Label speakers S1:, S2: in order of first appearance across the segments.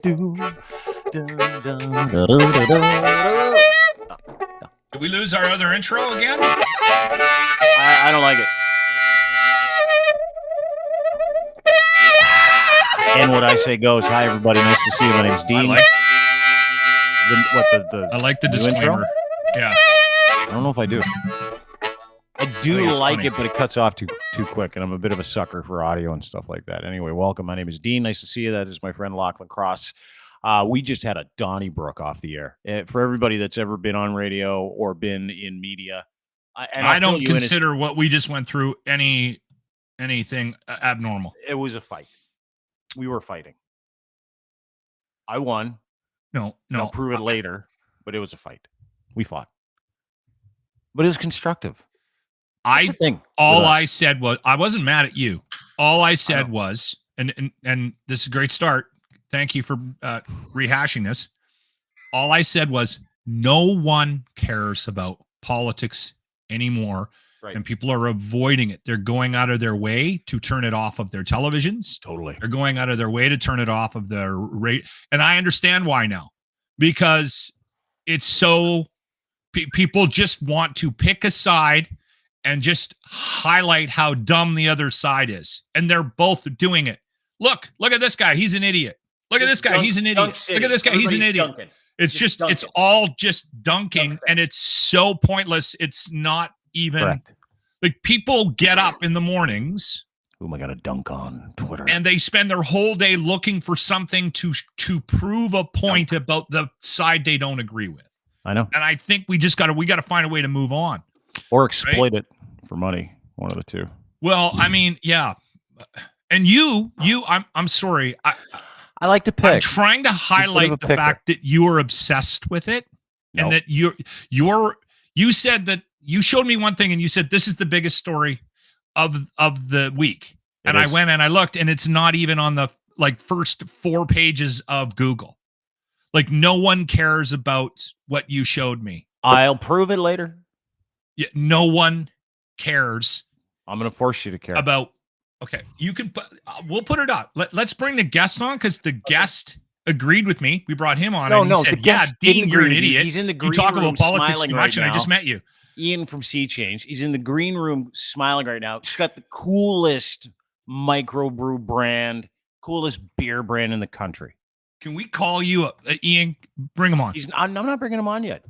S1: do, dun, dun, dun, dun, dun, dun.
S2: Did we lose our other intro again?
S1: I don't like it. And what I say goes. Hi, everybody. Nice to see you. My name's Dean.
S2: I like the
S1: new
S2: disclaimer.
S1: intro?
S2: Yeah.
S1: I don't know if I do. I do like
S2: funny.
S1: it, but it cuts off too quick, and I'm a bit of a sucker for audio and stuff like that. Anyway, welcome. My name is Dean. Nice to see you. That is my friend Lachlan Cross. We just had a Donnybrook off the air. For everybody that's ever been on radio or been in media,
S2: I don't consider what we just went through anything abnormal.
S1: It was a fight. We were fighting. I won.
S2: No.
S1: I'll prove it later, but it was a fight. We fought. But it was constructive. That's the thing.
S2: All I said was, I wasn't mad at you. All I said was, and this is a great start. Thank you for rehashing this. All I said was, no one cares about politics anymore.
S1: Right.
S2: And people are avoiding it. They're going out of their way to turn it off of their televisions.
S1: Totally.
S2: They're going out of their way to turn it off of their rate. And I understand why now, because it's so people just want to pick a side and just highlight how dumb the other side is. And they're both doing it. Look at this guy. He's an idiot. Look at this guy. He's an idiot. Look at this guy. He's an idiot.
S1: Dunking.
S2: It's all just dunking, and it's so pointless. It's not even
S1: Correct.
S2: like people get up in the mornings.
S1: Who am I going to dunk on Twitter?
S2: And they spend their whole day looking for something to prove a point about the side they don't agree with.
S1: I know.
S2: And I think we got to find a way to move on.
S1: Or exploit it for money. One of the two.
S2: Well, I mean, yeah. And I'm sorry.
S1: I like to pick.
S2: I'm trying to highlight the fact that you are obsessed with it.
S1: Nope.
S2: And that you said that you showed me one thing and you said, this is the biggest story of the week. And I went and I looked and it's not even on the first 4 pages of Google. Like no one cares about what you showed me.
S1: I'll prove it later.
S2: Yeah, no one cares.
S1: I'm going to force you to care
S2: about. Okay, you can put. We'll put it up. Let's bring the guest on because the guest agreed with me. We brought him on.
S1: No,
S2: said,
S1: the guest
S2: Dean, you're an idiot.
S1: He's in the green
S2: you talk
S1: room
S2: about politics
S1: smiling
S2: too much,
S1: right
S2: and
S1: now.
S2: I just met you.
S1: Ian from Sea Change. He's in the green room smiling right now. He's got the coolest microbrew brand, coolest beer brand in the country.
S2: Can we call you up? Ian? Bring him on.
S1: I'm not bringing him on yet.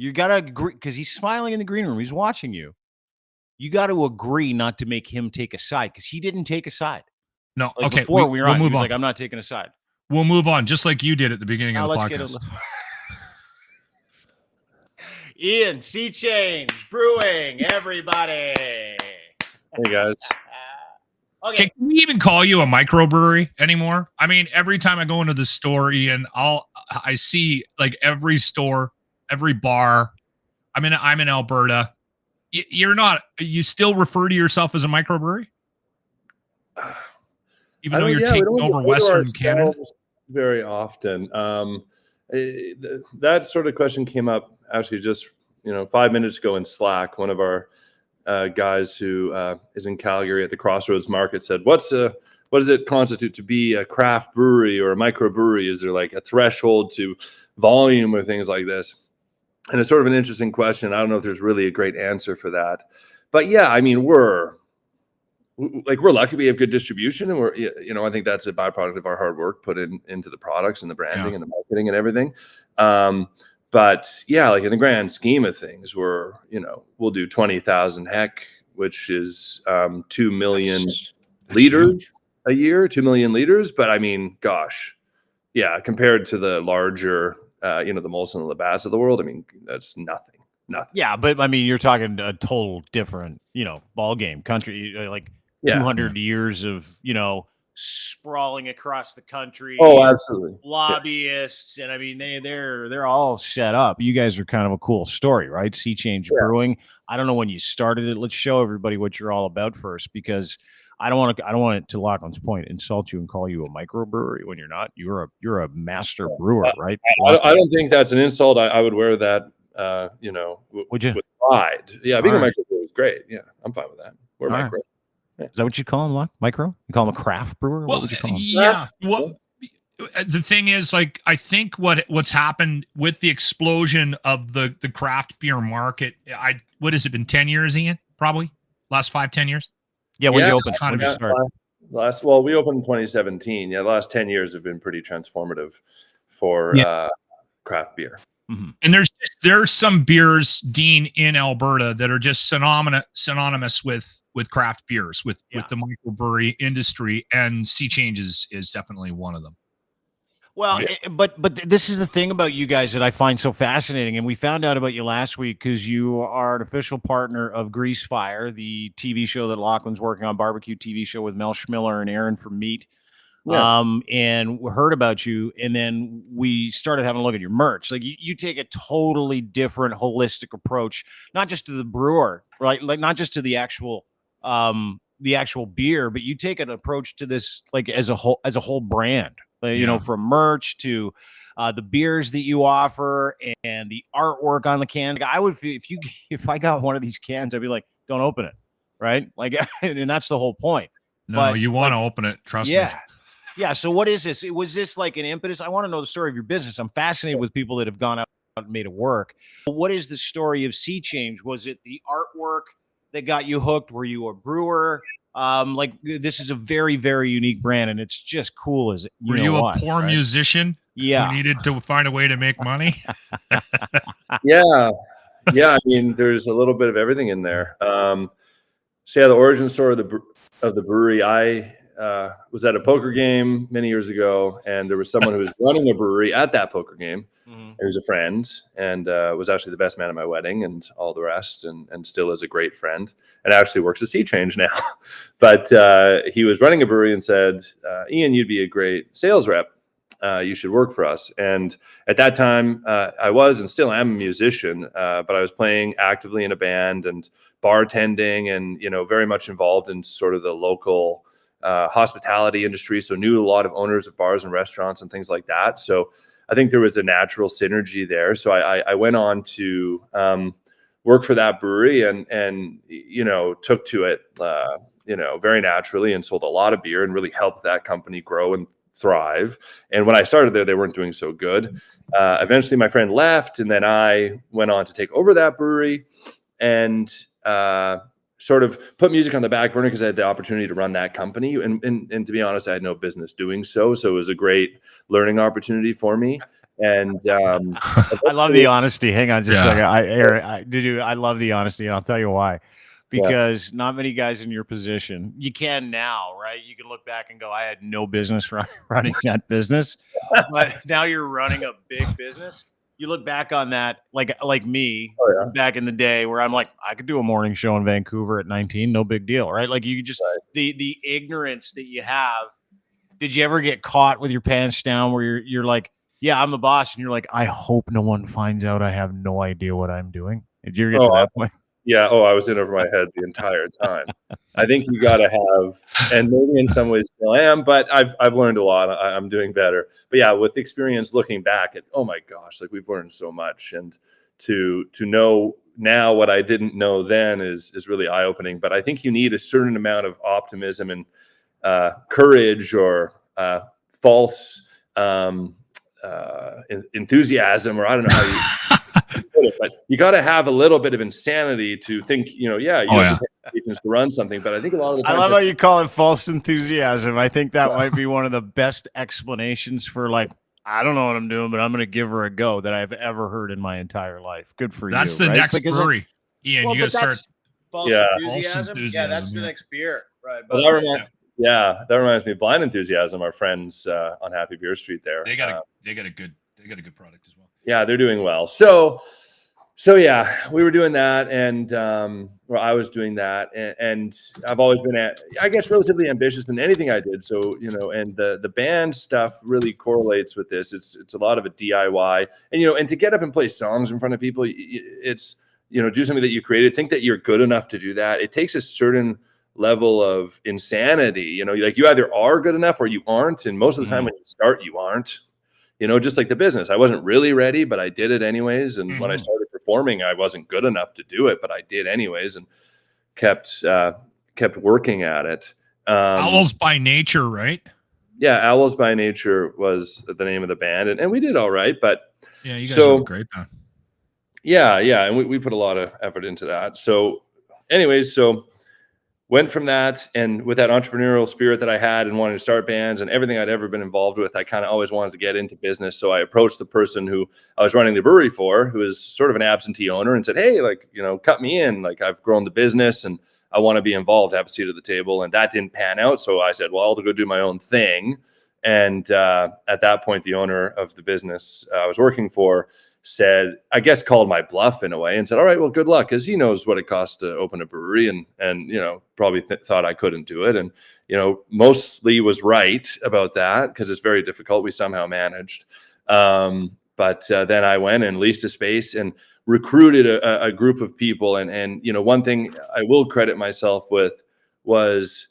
S1: You got to agree because he's smiling in the green room. He's watching you. You got to agree not to make him take a side because he didn't take a side.
S2: No,
S1: like
S2: okay.
S1: Before we were on,
S2: move
S1: he was
S2: on.
S1: like, I'm not taking a side.
S2: We'll move on, just like you did at the beginning of the podcast.
S1: Ian, Sea Change Brewing, everybody.
S3: Hey guys.
S1: Okay.
S2: Can we even call you a microbrewery anymore? I mean, every time I go into the store, Ian, I see like every store, every bar. I'm in Alberta. You still refer to yourself as a microbrewery? Even though you're taking over Western Canada?
S3: Very often. That sort of question came up actually just 5 minutes ago in Slack. One of our guys who is in Calgary at the Crossroads Market said, what does it constitute to be a craft brewery or a microbrewery? Is there like a threshold to volume or things like this? And it's sort of an interesting question. I don't know if there's really a great answer for that. But yeah, I mean, we're lucky we have good distribution, and I think that's a byproduct of our hard work put into the products and the branding and the marketing and everything. But yeah, like in the grand scheme of things, we'll do 20,000 hec, which is 2 million liters a year, 2 million liters. But I mean, gosh, yeah, compared to the larger, the Molson and Labatt's of the world, I mean, that's nothing.
S1: Yeah, but I mean, you're talking a total different, ball game country, like 200 years of, sprawling across the country.
S3: Oh, absolutely.
S1: Lobbyists. And I mean, they're all set up. You guys are kind of a cool story, right? Sea Change Brewing. I don't know when you started it. Let's show everybody what you're all about first, because I don't want it to Lachlan's point, insult you and call you a microbrewery when you're not. You're a master brewer, right?
S3: I don't think that's an insult. I would wear that,
S1: would you?
S3: With pride. Yeah, being a microbrewer is great. Yeah, I'm fine with that. We're micro.
S1: Right. Is that what you call him, Micro? You call him a craft brewer?
S2: Well,
S1: what would you call him?
S2: Yeah. Well, the thing is, like, I think what's happened with the explosion of the craft beer market, what has it been, 10 years, Ian? Probably last 5-10 years.
S1: Yeah, when
S3: Yeah,
S1: you open,
S2: kind
S1: when
S2: of
S1: you start.
S3: well, we opened in 2017. Yeah, the last 10 years have been pretty transformative for craft beer.
S2: Mm-hmm. And there's some beers, Dean, in Alberta that are just synonymous with craft beers, with the microbrewery industry, and Sea Change is definitely one of them.
S1: Well, but this is the thing about you guys that I find so fascinating, and we found out about you last week because you are an official partner of Grease Fire, the TV show that Lachlan's working on, barbecue TV show with Mel Schmiller and Aaron from Meat.
S3: Yeah.
S1: And we heard about you, and then we started having a look at your merch. Like you take a totally different, holistic approach, not just to the brewer, right? Like not just to the actual beer, but you take an approach to this like as a whole brand. You know, from merch to the beers that you offer and the artwork on the can. Like I would feel if I got one of these cans, I'd be like, don't open it, right? Like, and that's the whole point.
S2: No, but, you want to open it. Trust me.
S1: Yeah. So what is this? Was this like an impetus? I want to know the story of your business. I'm fascinated with people that have gone out and made it work. What is the story of Sea Change? Was it the artwork that got you hooked? Were you a brewer? Like this is a very, very unique brand, and it's just cool as
S2: Were you a poor musician?
S1: Yeah.
S2: Who needed to find a way to make money?
S3: Yeah. I mean, there's a little bit of everything in there. So the origin story of the brewery. I was at a poker game many years ago, and there was someone who was running a brewery at that poker game. Mm-hmm. He was a friend, and was actually the best man at my wedding, and all the rest, and still is a great friend, and actually works at Sea Change now. But he was running a brewery and said, "Ian, you'd be a great sales rep. You should work for us." And at that time, I was and still am a musician, but I was playing actively in a band and bartending, and very much involved in sort of the local hospitality industry. So knew a lot of owners of bars and restaurants and things like that. So I think there was a natural synergy there. So I went on to work for that brewery and took to it, very naturally, and sold a lot of beer and really helped that company grow and thrive. And when I started there, they weren't doing so good. Eventually my friend left, and then I went on to take over that brewery and sort of put music on the back burner because I had the opportunity to run that company. And to be honest, I had no business doing so. So it was a great learning opportunity for me. And
S1: I love the honesty. Hang on just a second. I love the honesty, and I'll tell you why. Because not many guys in your position, you can now, right? You can look back and go, I had no business running that business. But now you're running a big business. You look back on that like me back in the day where I'm like, I could do a morning show in Vancouver at 19, no big deal, right? Like you just the ignorance that you have. Did you ever get caught with your pants down where you're like, yeah, I'm the boss, and you're like, I hope no one finds out I have no idea what I'm doing? Did you ever get to that point?
S3: Yeah. Oh, I was in over my head the entire time. I think you got to have, and maybe in some ways still am, but I've learned a lot. I'm doing better. But yeah, with experience looking back at, oh my gosh, like we've learned so much, and to know now what I didn't know then is really eye opening. But I think you need a certain amount of optimism and courage or false enthusiasm, or I don't know how you. But you got to have a little bit of insanity to think, you have to run something. But I think a lot of the time,
S1: I love how you call it false enthusiasm. I think that might be one of the best explanations for like, I don't know what I'm doing, but I'm going to give her a go that I've ever heard in my entire life. Good for you.
S2: That's the next brewery. Ian, you got to start.
S1: False enthusiasm. Yeah, that's the next beer. Right.
S3: Well, that reminds me of Blind Enthusiasm, our friends on Happy Beer Street there.
S2: They got a good product as well.
S3: Yeah, they're doing well. So yeah, we were doing that, and I was doing that, and I've always been relatively ambitious in anything I did. So and the band stuff really correlates with this. It's a lot of a DIY, and to get up and play songs in front of people, it's do something that you created. Think that you're good enough to do that. It takes a certain level of insanity. Like you either are good enough or you aren't, and most of the time when you start, you aren't. Just like the business, I wasn't really ready, but I did it anyways. And when I started performing, I wasn't good enough to do it, but I did anyways, and kept working at it.
S2: Owls by nature, right?
S3: yeah, Owls by Nature was the name of the band, and we did all right. But
S2: Yeah, you guys
S3: so
S2: are great, man.
S3: yeah, and we put a lot of effort into that. So, anyways, so went from that, and with that entrepreneurial spirit that I had and wanting to start bands and everything I'd ever been involved with, I kind of always wanted to get into business. So I approached the person who I was running the brewery for, who is sort of an absentee owner, and said, hey, like, cut me in. Like, I've grown the business and I want to be involved, have a seat at the table. And that didn't pan out. So I said, well, I'll go do my own thing. And at that point, the owner of the business I was working for said, I guess, called my bluff in a way and said, all right, well, good luck, because he knows what it costs to open a brewery, and probably thought I couldn't do it. And mostly was right about that, because it's very difficult. We somehow managed. But then I went and leased a space and recruited a group of people. And one thing I will credit myself with was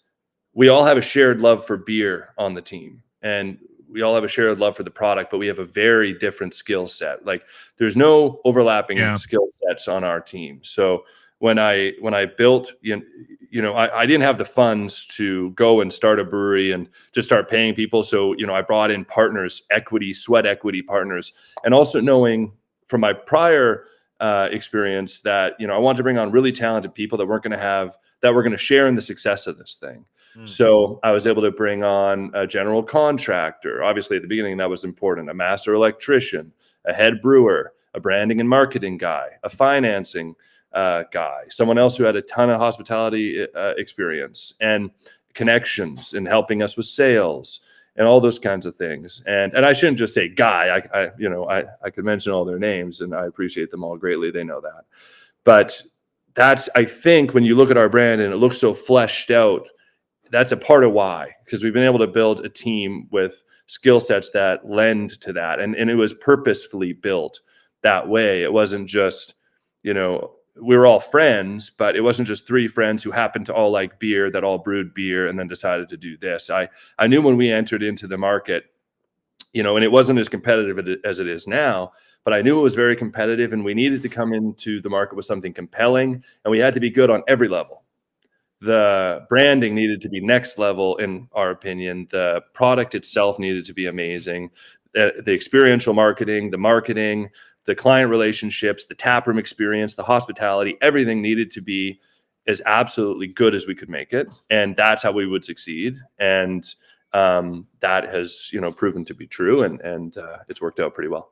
S3: we all have a shared love for beer on the team. And we all have a shared love for the product, but we have a very different skill set. Like, there's no overlapping skill sets on our team. So when I built, I didn't have the funds to go and start a brewery and just start paying people. So, I brought in partners, sweat equity partners, and also knowing from my prior experience that, I wanted to bring on really talented people that were going to share in the success of this thing. So I was able to bring on a general contractor. Obviously, at the beginning, that was important. A master electrician, a head brewer, a branding and marketing guy, a financing guy, someone else who had a ton of hospitality experience and connections in helping us with sales and all those kinds of things. And I shouldn't just say guy. I could mention all their names, and I appreciate them all greatly. They know that. But that's, I think, when you look at our brand and it looks so fleshed out, that's a part of why, because we've been able to build a team with skill sets that lend to that. And it was purposefully built that way. It wasn't just, we were all friends, but it wasn't just three friends who happened to all like beer, that all brewed beer and then decided to do this. I knew when we entered into the market, and it wasn't as competitive as it is now, but I knew it was very competitive, and we needed to come into the market with something compelling, and we had to be good on every level. The branding needed to be next level, in our opinion. The product itself needed to be amazing. The experiential marketing, the client relationships, the taproom experience, the hospitality, everything needed to be as absolutely good as we could make it. And that's how we would succeed. And that has, proven to be true. And it's worked out pretty well.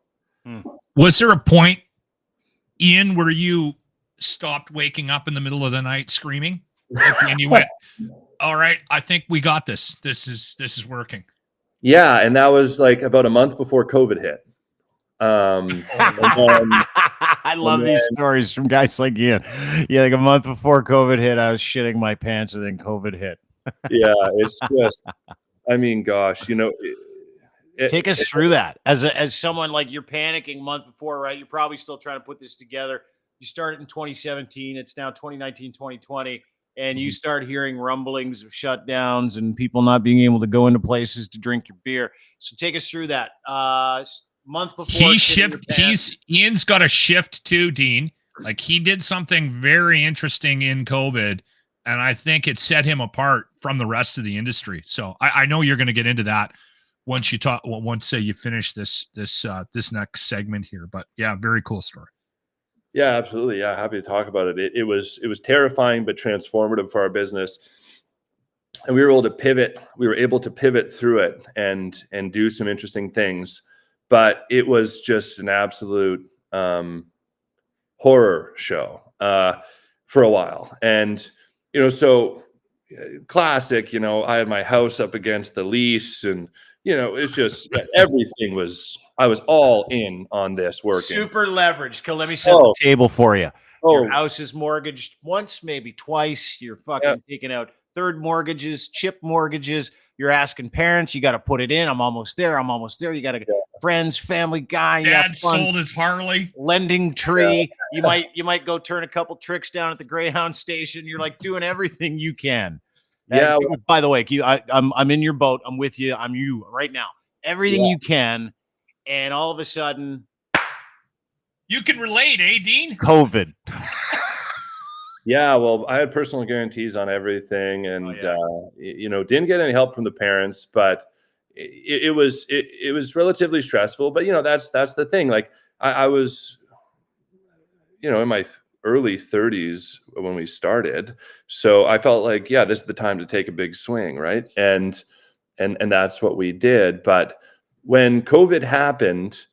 S2: Was there a point, Ian, where you stopped waking up in the middle of the night screaming? And you went, all right, I think we got this. This is working.
S3: Yeah. And that was like about a month before COVID hit.
S1: I love these stories from guys like Ian. Yeah, like a month before COVID hit, I was shitting my pants, and then COVID hit.
S3: Yeah, it's just, I mean, gosh,
S1: take us through that as someone, like, you're panicking month before, right? You're probably still trying to put this together. You started in 2017. It's now 2019, 2020. And you start hearing rumblings of shutdowns and people not being able to go into places to drink your beer. So take us through that. Month before
S2: Ian's got a shift too, Dean. Like, he did something very interesting in COVID, and I think it set him apart from the rest of the industry. So I know you're going to get into that once you finish this next segment here. But yeah, very cool story.
S3: Yeah, absolutely. Yeah, happy to talk about it. It was terrifying but transformative for our business, and we were able to pivot. We were able to pivot through it and do some interesting things. But it was just an absolute horror show for a while. And so classic. I had my house up against the lease, and it's just everything was. I was all in on this working.
S1: Super leveraged. Let me set the table for you. Your house is mortgaged once, maybe twice. You're fucking taking out third mortgages, chip mortgages. You're asking parents, you got to put it in. I'm almost there. You got to friends, family guy.
S2: Dad sold his Harley.
S1: Lending tree. Yeah. You might go turn a couple tricks down at the Greyhound station. You're like doing everything you can.
S3: Yeah.
S1: By the way, I'm in your boat. I'm with you. I'm you right now. Everything you can. And all of a sudden,
S2: you can relate, Dean?
S1: COVID.
S3: Yeah, well, I had personal guarantees on everything, and didn't get any help from the parents. But it was relatively stressful, but that's the thing. Like I was, in my early 30s when we started. So I felt like, yeah, this is the time to take a big swing. Right. And that's what we did. But when COVID happened,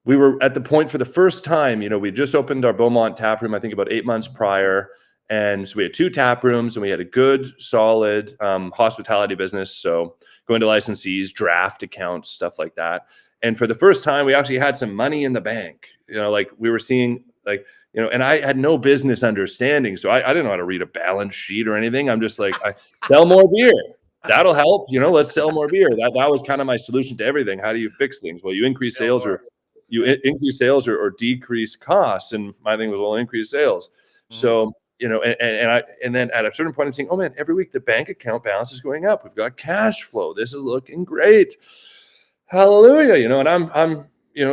S3: we were at the point for the first time, we just opened our Beaumont tap room, I think about 8 months prior. And so we had 2 tap rooms and we had a good, solid hospitality business. So going to licensees, draft accounts, stuff like that. And for the first time, we actually had some money in the bank, like we were seeing and I had no business understanding. So I didn't know how to read a balance sheet or anything. I'm just like, I sell more beer. That'll help. Let's sell more beer. That was kind of my solution to everything. How do you fix things? Well, you increase sales or decrease costs. And my thing was, well, increase sales. So, and then at a certain point I'm saying, oh man, every week the bank account balance is going up. We've got cash flow. This is looking great. Hallelujah. And I'm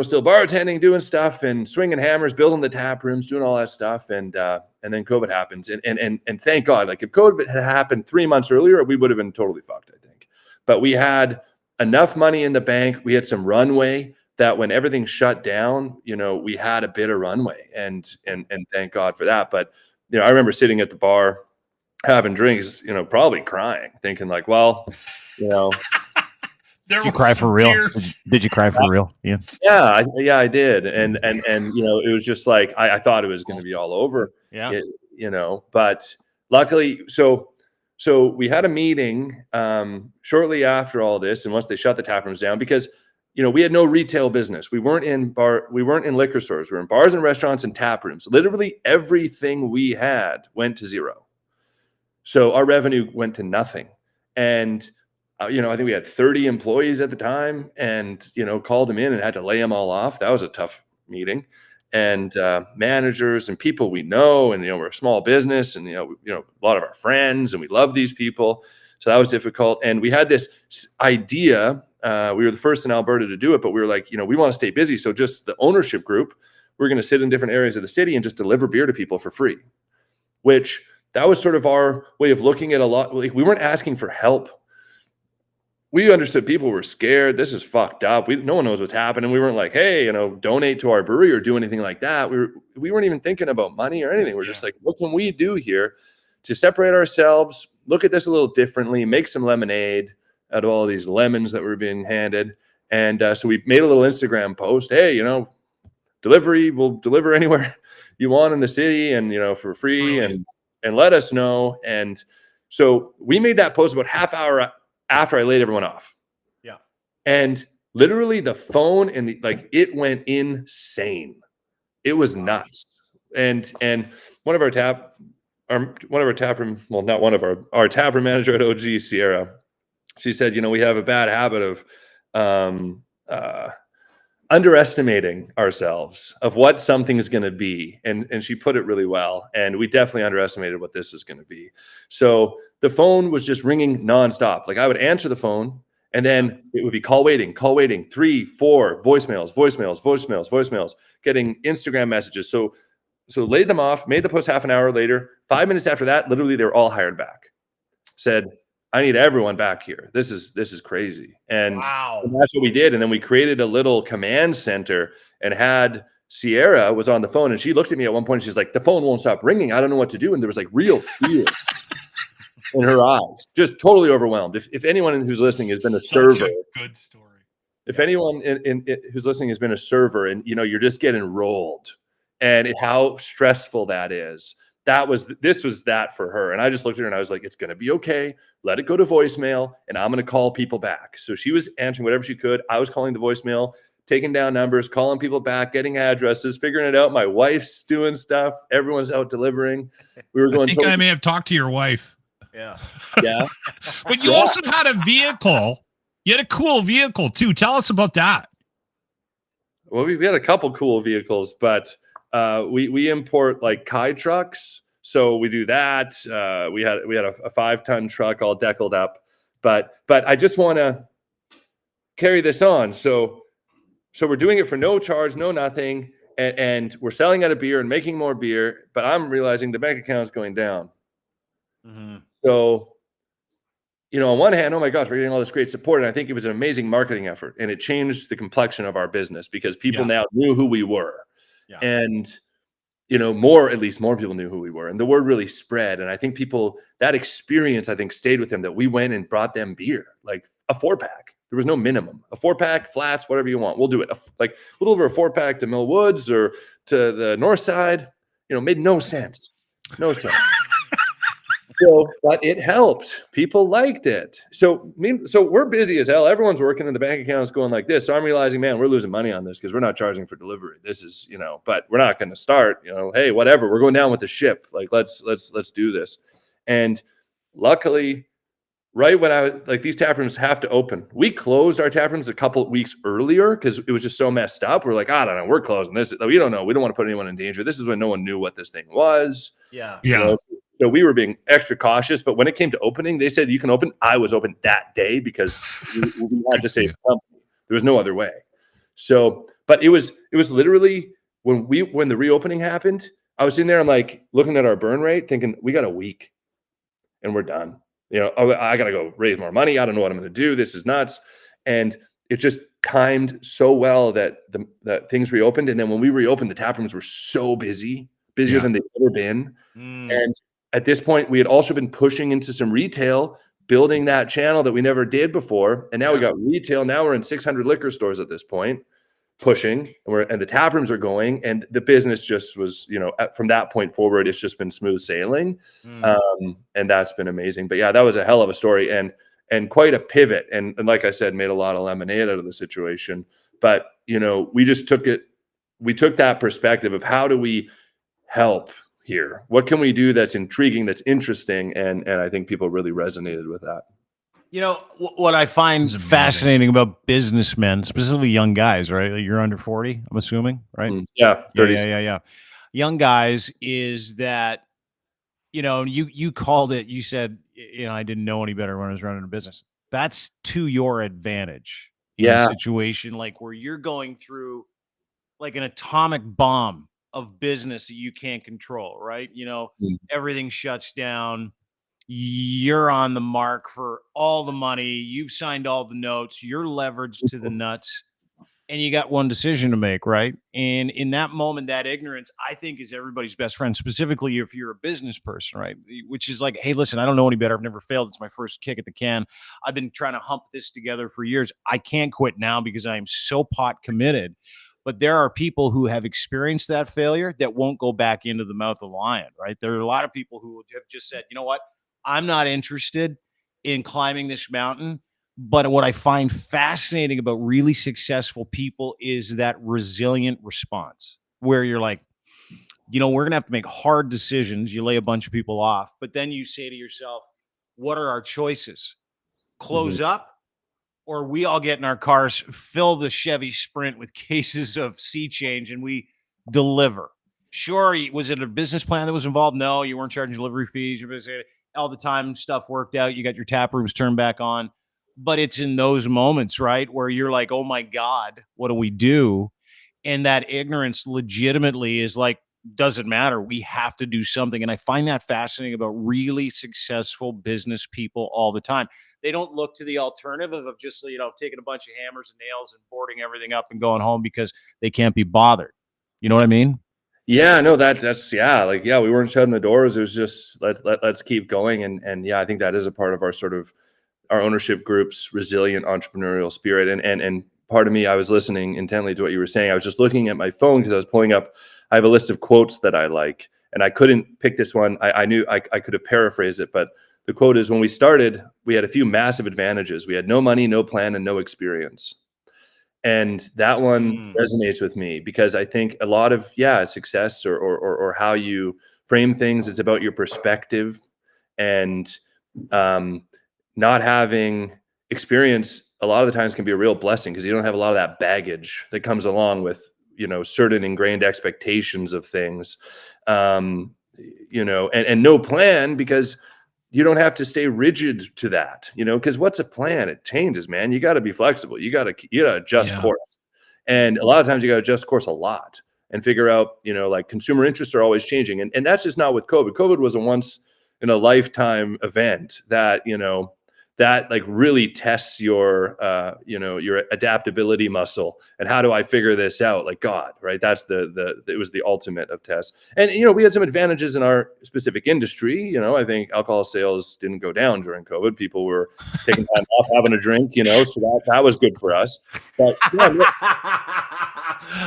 S3: still bartending, doing stuff and swinging hammers, building the tap rooms, doing all that stuff. And then COVID happens. And thank God, like if COVID had happened 3 months earlier, we would have been totally fucked, I think. But we had enough money in the bank. We had some runway that when everything shut down, we had a bit of runway and thank God for that. But, I remember sitting at the bar having drinks, probably crying, thinking like, well,
S1: Did you cry for real? Did you cry for real? Yeah.
S3: Yeah, I did. And it was just like, I thought it was going to be all over.
S1: Yeah.
S3: But luckily, so we had a meeting shortly after all this, and once they shut the tap rooms down, because we had no retail business. We weren't in liquor stores. We were in bars and restaurants and tap rooms. Literally everything we had went to zero. So our revenue went to nothing. And I think we had 30 employees at the time, and called them in and had to lay them all off. That was a tough meeting. And managers and people we know, and we're a small business, and a lot of our friends, and we love these people. So that was difficult. And we had this idea. We were the first in Alberta to do it, but we were like, we want to stay busy. So just the ownership group, we're going to sit in different areas of the city and just deliver beer to people for free, which that was sort of our way of looking at a lot. Like we weren't asking for help. We understood people were scared. This is fucked up. No one knows what's happening. We weren't like, hey, donate to our brewery or do anything like that. We weren't even thinking about money or anything. We're just like, what can we do here to separate ourselves, look at this a little differently, make some lemonade out of all these lemons that were being handed. And so we made a little Instagram post. Hey, delivery, we'll deliver anywhere you want in the city and, for free. And let us know. And so we made that post about half hour after I laid everyone off.
S1: Yeah.
S3: And literally the phone and it went insane. It was nuts. And our tap room, well, not one of our tap room manager at OG, Sierra, she said, we have a bad habit of underestimating ourselves of what something is going to be. And she put it really well. And we definitely underestimated what this was going to be. So the phone was just ringing nonstop. Like I would answer the phone and then it would be call waiting, 3, 4 voicemails, getting Instagram messages. So laid them off, made the post half an hour later. 5 minutes after that, literally they were all hired back. Said, I need everyone back here. This is crazy. And,
S1: wow.
S3: And that's what we did. And then we created a little command center and had Sierra was on the phone, and she looked at me at one point. She's like, the phone won't stop ringing. I don't know what to do. And there was like real fear in her eyes, just totally overwhelmed. If anyone who's listening has been a server,
S2: good story.
S3: If anyone who's listening has been a server, and you're just getting rolled, and how stressful that is. This was that for her. And I just looked at her and I was like, it's going to be okay. Let it go to voicemail and I'm going to call people back. So she was answering whatever she could. I was calling the voicemail, taking down numbers, calling people back, getting addresses, figuring it out. My wife's doing stuff. Everyone's out delivering. We were going.
S2: I think I may have talked to your wife.
S1: Yeah.
S3: Yeah.
S2: But you also had a vehicle. You had a cool vehicle too. Tell us about that.
S3: Well, we've got a couple cool vehicles, but we import like Kai trucks. So we do that. We had a 5-ton truck all deckled up, but I just want to carry this on. So we're doing it for no charge, no nothing. And we're selling out of beer and making more beer, but I'm realizing the bank account is going down.
S1: Mm-hmm.
S3: So on one hand, oh my gosh, we're getting all this great support. And I think it was an amazing marketing effort, and it changed the complexion of our business because people now knew who we were.
S1: Yeah.
S3: And, at least more people knew who we were. And the word really spread. And I think that experience, I think, stayed with them, that we went and brought them beer, like a 4-pack. There was no minimum. A 4-pack, flats, whatever you want. We'll do it. Like a little over a 4-pack to Mill Woods or to the north side, made no sense. No sense. But it helped. People liked it. So we're busy as hell. Everyone's working, and the bank account is going like this. So I'm realizing, man, we're losing money on this because we're not charging for delivery. This is, but we're not going to start, hey, whatever. We're going down with the ship. Like, let's do this. And luckily, right when these tap rooms have to open, we closed our tap rooms a couple of weeks earlier because it was just so messed up. We're like, I don't know, we're closing this. We don't know. We don't want to put anyone in danger. This is when no one knew what this thing was.
S1: Yeah.
S2: Yeah.
S3: So we were being extra cautious, but when it came to opening, they said you can open. I was open that day because we had to save the company. There was no other way. So, but it was literally when the reopening happened, I was sitting there, I'm like looking at our burn rate, thinking we got a week and we're done. I got to go raise more money. I don't know what I'm going to do. This is nuts. And it just timed so well that things reopened. And then when we reopened, the tap rooms were so busier than they've ever been. And at this point, we had also been pushing into some retail, building that channel that we never did before. And now we got retail. Now we're in 600 liquor stores at this point, pushing, and the tap rooms are going. And the business just was, from that point forward, it's just been smooth sailing. And that's been amazing. But yeah, that was a hell of a story and quite a pivot. And like I said, made a lot of lemonade out of the situation. But, we just took that perspective of how do we help here? What can we do that's intriguing, that's interesting? And I think people really resonated with that.
S1: What I find fascinating about businessmen, specifically young guys, right? Like you're under 40, I'm assuming, right?
S3: Yeah. 30.
S1: Yeah. Young guys is that, you called it, you said, I didn't know any better when I was running a business. That's to your advantage in a situation like where you're going through like an atomic bomb of business that you can't control, right? Everything shuts down. You're on the mark for all the money. You've signed all the notes. You're leveraged to the nuts. And you got one decision to make, right? And in that moment, that ignorance, I think, is everybody's best friend, specifically if you're a business person, right? Which is like, hey, listen, I don't know any better. I've never failed. It's my first kick at the can. I've been trying to hump this together for years. I can't quit now because I am so pot committed. But there are people who have experienced that failure that won't go back into the mouth of the lion, right? There are a lot of people who have just said, you know what? I'm not interested in climbing this mountain. But what I find fascinating about really successful people is that resilient response where you're like, we're going to have to make hard decisions. You lay a bunch of people off, but then you say to yourself, what are our choices? Close up, or we all get in our cars, fill the Chevy Sprint with cases of Sea Change, and we deliver. Sure, was it a business plan that was involved? No, you weren't charging delivery fees. You're busy all the time. Stuff worked out. You got your tap rooms turned back on. But it's in those moments, right, where you're like, oh, my God, what do we do? And that ignorance legitimately is like, doesn't matter. We have to do something. And I find that fascinating about really successful business people all the time. They don't look to the alternative of just, taking a bunch of hammers and nails and boarding everything up and going home because they can't be bothered. You know what I mean?
S3: Yeah, no, that's we weren't shutting the doors. It was just let's keep going. And I think that is a part of our sort of our ownership group's resilient entrepreneurial spirit. And part of me, I was listening intently to what you were saying. I was just looking at my phone because I was pulling up, I have a list of quotes that I like, and I couldn't pick this one. I knew I could have paraphrased it, but the quote is, when we started, we had a few massive advantages. We had no money, no plan, and no experience. And that one resonates with me because I think a lot of, success or how you frame things is about your perspective, and not having experience a lot of the times can be a real blessing because you don't have a lot of that baggage that comes along with, certain ingrained expectations of things, and no plan because you don't have to stay rigid to that, because what's a plan? It changes, man. You got to be flexible. You got to adjust course. And a lot of times you got to adjust course a lot and figure out, like consumer interests are always changing. And that's just not with COVID. COVID was a once in a lifetime event that, that like really tests your, your adaptability muscle. And how do I figure this out? Like, God, right? That's it was the ultimate of tests. And, we had some advantages in our specific industry. I think alcohol sales didn't go down during COVID. People were taking time off, having a drink, so that was good for us. But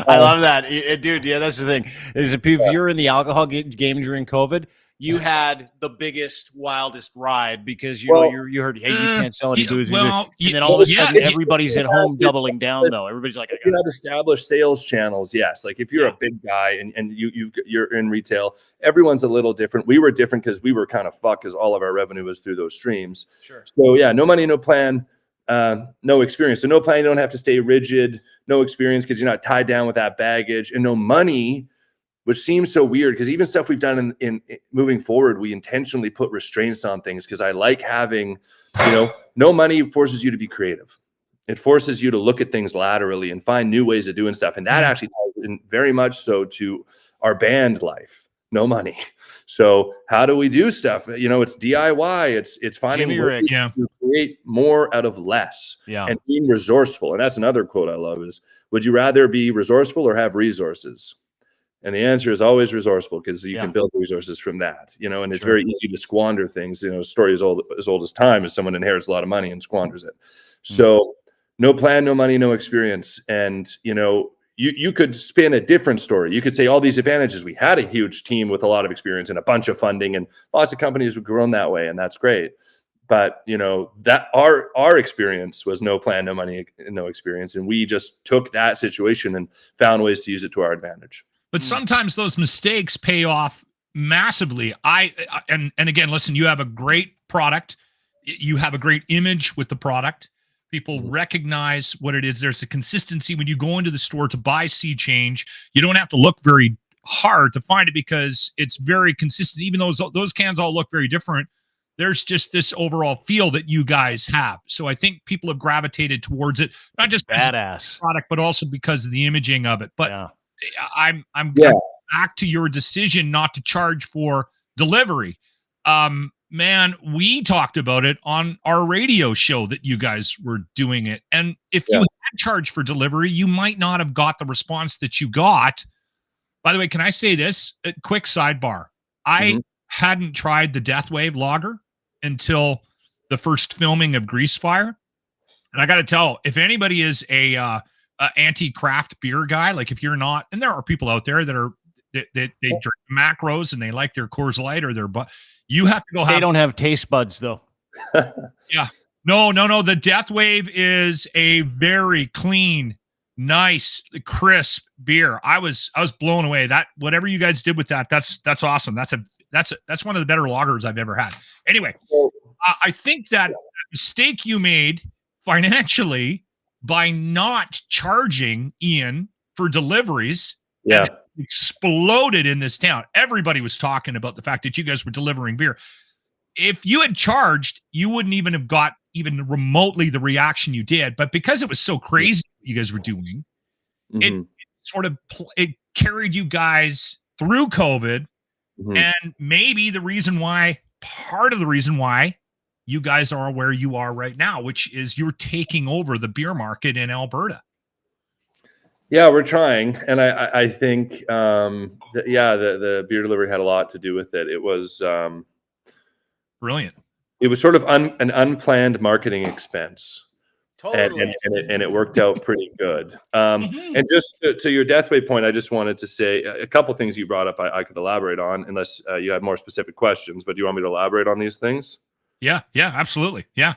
S1: I love that, dude. Yeah, that's the thing. Is if you're in the alcohol game during COVID, you had the biggest, wildest ride because you heard, hey, you can't sell any booze. And then all of a sudden, everybody's at home doubling down. Though everybody's like,
S3: if you had established sales channels, yes. Like if you're a big guy and you're in retail, everyone's a little different. We were different because we were kind of fucked because all of our revenue was through those streams.
S1: Sure.
S3: So yeah, no money, no plan. No experience. So no plan, you don't have to stay rigid. No experience because you're not tied down with that baggage, and no money, which seems so weird because even stuff we've done in moving forward, we intentionally put restraints on things because I like having, no money forces you to be creative. It forces you to look at things laterally and find new ways of doing stuff. And that actually ties in very much so to our band life. No money. So how do we do stuff? It's DIY. It's finding ways to create more out of less and being resourceful. And that's another quote I love is, would you rather be resourceful or have resources? And the answer is always resourceful because you can build resources from that, and it's very easy to squander things. A story as old as time is someone inherits a lot of money and squanders it. So no plan, no money, no experience. And, you could spin a different story. You could say all these advantages. We had a huge team with a lot of experience and a bunch of funding, and lots of companies have grown that way. And that's great. But, that our experience was no plan, no money, no experience. And we just took that situation and found ways to use it to our advantage.
S2: But sometimes those mistakes pay off massively. And again, listen, you have a great product. You have a great image with the product. People recognize what it is. There's a consistency when you go into the store to buy Sea Change. You don't have to look very hard to find it because it's very consistent. Even though those cans all look very different, there's just this overall feel that you guys have. So I think people have gravitated towards it, not just
S1: badass
S2: product, but also because of the imaging of it. But I'm back to your decision not to charge for delivery. Man, we talked about it on our radio show that you guys were doing it. And if you had charged for delivery, you might not have got the response that you got. By the way, can I say this? A quick sidebar. I hadn't tried the Death Wave lager until the first filming of Grease Fire. And I got to tell, if anybody is a anti-craft beer guy, like if you're not, and there are people out there that they drink macros and they like their Coors Light or their, but you have to go.
S1: They don't have taste buds though.
S2: No. The Death Wave is a very clean, nice, crisp beer. I was blown away. That whatever you guys did with that's awesome. That's one of the better lagers I've ever had. Anyway, I think that mistake you made financially by not charging Ian for deliveries exploded in this town. Everybody was talking about the fact that you guys were delivering beer. If you had charged, you wouldn't even have got even remotely the reaction you did. But because it was so crazy what you guys were doing, it sort of it carried you guys through COVID. And maybe part of the reason why you guys are where you are right now, which is you're taking over the beer market in Alberta.
S3: Yeah, we're trying. And I think, the beer delivery had a lot to do with it. It was
S2: brilliant.
S3: It was sort of an unplanned marketing expense. Totally. And it worked out pretty good. And just to your Death Wave point, I just wanted to say a couple things you brought up I could elaborate on, unless you had more specific questions. But do you want me to elaborate on these things?
S2: Yeah, absolutely. Yeah.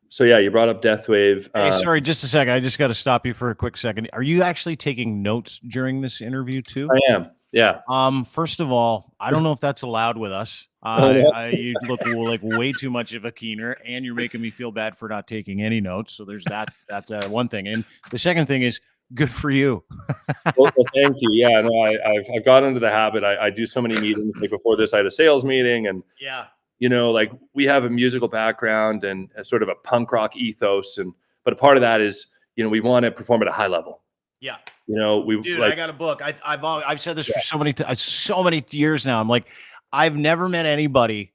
S3: So yeah, you brought up Death Wave.
S1: Hey, sorry, just a second. I just got to stop you for a quick second. Are you actually taking notes during this interview too?
S3: I am. Yeah.
S1: First of all, I don't know if that's allowed with us. You look like way too much of a keener, and you're making me feel bad for not taking any notes. So there's that. That's one thing. And the second thing is, good for you.
S3: well, thank you. Yeah, no, I've got into the habit. I do so many meetings. Like before this, I had a sales meeting, and like we have a musical background and a sort of a punk rock ethos, but a part of that is, we want to perform at a high level.
S1: Yeah.
S3: Dude,
S1: I got a book. I've said this for so many years now. I'm like, I've never met anybody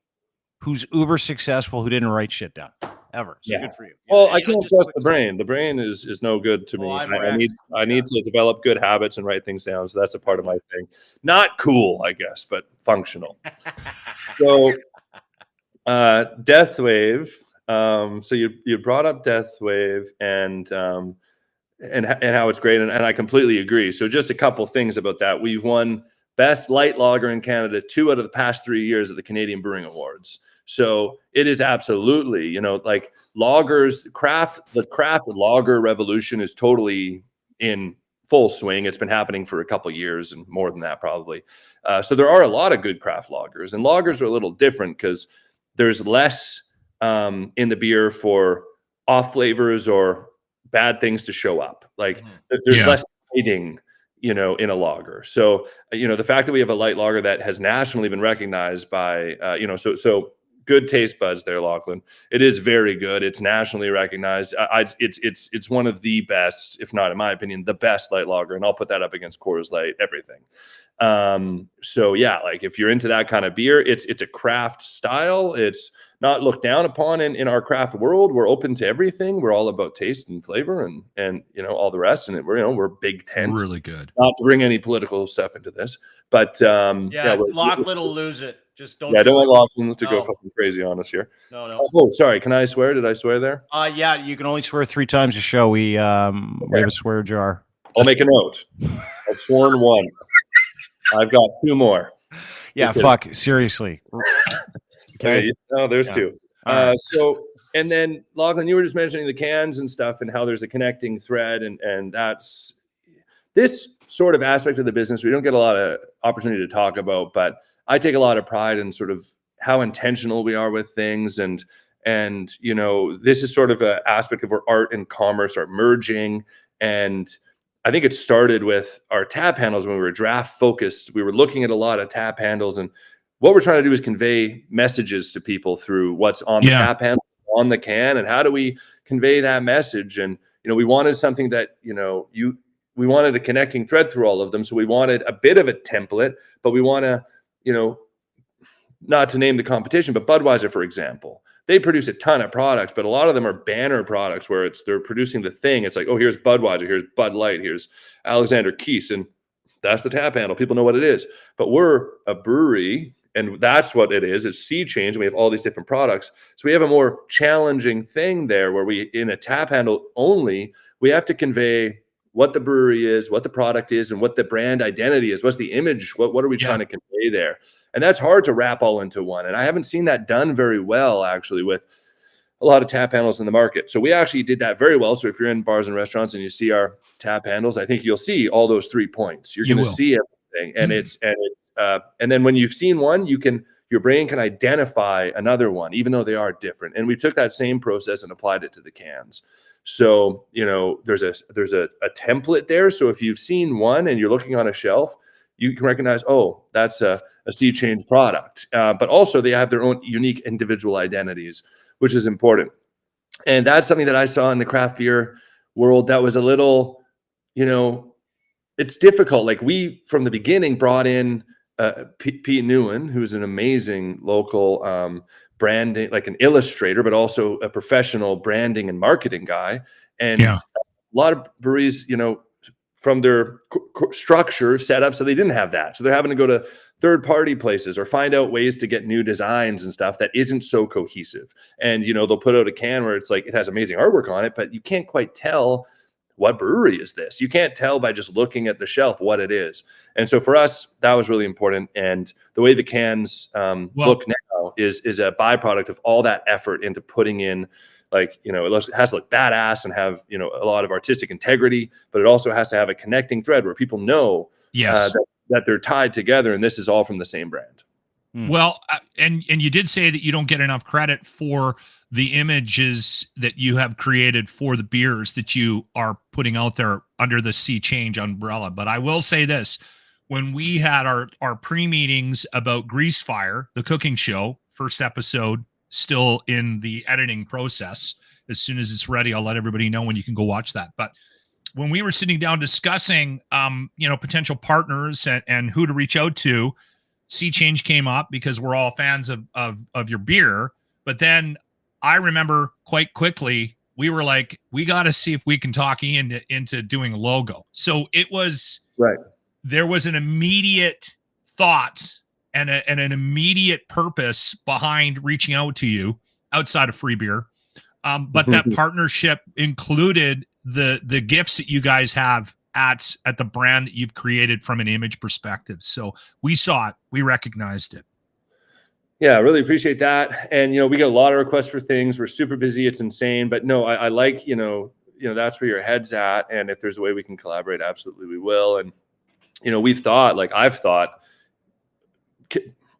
S1: who's uber successful who didn't write shit down ever. So good for you.
S3: Well, I can't trust the brain. The brain is no good to me. I need to develop good habits and write things down. So that's a part of my thing. Not cool, I guess, but functional. So Death Wave. So you brought up Death Wave and how it's great, and I completely agree. So just a couple things about that. We've won Best Light Lager in Canada 2 out of the past 3 years at the Canadian Brewing Awards. So it is absolutely, like lagers, the craft lager revolution is totally in full swing. It's been happening for a couple years and more than that probably. So there are a lot of good craft lagers, and lagers are a little different because there's less in the beer for off flavors or bad things to show up. Like there's less hiding, in a lager. So, the fact that we have a light lager that has nationally been recognized by, so good taste buds there, Lachlan. It is very good. It's nationally recognized. It's one of the best, if not in my opinion, the best light lager. And I'll put that up against Coors Light, everything. So yeah, like if you're into that kind of beer, it's a craft style. It's not looked down upon in our craft world. We're open to everything. We're all about taste and flavor and all the rest. And we're big tent.
S2: Really good.
S3: Not to bring any political stuff into this, but
S1: Lachlan will lose it. Just don't.
S3: Yeah, don't want Lachlan to go fucking crazy on us here.
S1: No.
S3: Oh, sorry. Can I swear? Did I swear there?
S1: Yeah, you can only swear 3 times a show. We have a swear jar.
S3: I'll make a note. I've sworn 1. I've got 2 more.
S1: Yeah, fuck. Seriously.
S3: Okay. Oh, there's 2.
S1: Right.
S3: So, and then Lachlan, you were just mentioning the cans and stuff and how there's a connecting thread, and that's this sort of aspect of the business we don't get a lot of opportunity to talk about, but I take a lot of pride in sort of how intentional we are with things. And this is sort of an aspect of where art and commerce are merging. And I think it started with our tap handles when we were draft focused. We were looking at a lot of tap handles, and what we're trying to do is convey messages to people through what's on the tap handle, on the can, and how do we convey that message? And, we wanted something that, we wanted a connecting thread through all of them. So we wanted a bit of a template, but we want to, not to name the competition, but Budweiser, for example, they produce a ton of products, but a lot of them are banner products where they're producing the thing. It's like, oh, here's Budweiser, here's Bud Light, here's Alexander Keith, and that's the tap handle. People know what it is. But we're a brewery, and that's what it is. It's Sea Change, and we have all these different products. So we have a more challenging thing there where we, in a tap handle only, we have to convey what the brewery is, what the product is, and what the brand identity is. What's the image? What are we trying to convey there? And that's hard to wrap all into one. And I haven't seen that done very well, actually, with a lot of tap handles in the market. So we actually did that very well. So if you're in bars and restaurants and you see our tap handles, I think you'll see all those 3 points. You're going to see everything. And then when you've seen one, your brain can identify another one, even though they are different. And we took that same process and applied it to the cans. So, there's a template there. So if you've seen one and you're looking on a shelf, you can recognize, oh, that's a Sea Change product. But also they have their own unique individual identities, which is important. And that's something that I saw in the craft beer world that was a little, it's difficult. Like we, from the beginning, brought in Pete Newen, who's an amazing local branding, like an illustrator, but also a professional branding and marketing guy. And a lot of breweries, from their structure set up, so they didn't have that. So they're having to go to third-party places or find out ways to get new designs and stuff that isn't so cohesive. And, they'll put out a can where it's like, it has amazing artwork on it, but you can't quite tell what brewery is this. You can't tell by just looking at the shelf what it is. And so for us, that was really important. And the way the cans look now is a byproduct of all that effort into putting in, like, it has to look badass and have, a lot of artistic integrity, but it also has to have a connecting thread where people know that they're tied together, and this is all from the same brand.
S2: Well, and you did say that you don't get enough credit for the images that you have created for the beers that you are putting out there under the Sea Change umbrella. But I will say this, when we had our pre-meetings about Grease Fire, the cooking show, first episode, still in the editing process. As soon as it's ready, I'll let everybody know when you can go watch that. But when we were sitting down discussing, potential partners and who to reach out to, Sea Change came up because we're all fans of your beer. But then I remember quite quickly, we were like, we got to see if we can talk Ian into doing a logo. So it was
S3: Right.
S2: There was an immediate thought and an immediate purpose behind reaching out to you outside of free beer. But that partnership included the gifts that you guys have at the brand that you've created from an image perspective. So we saw it, we recognized it.
S3: Yeah, I really appreciate that. And, we get a lot of requests for things. We're super busy. It's insane. But no, I like, that's where your head's at. And if there's a way we can collaborate, absolutely we will. And, I've thought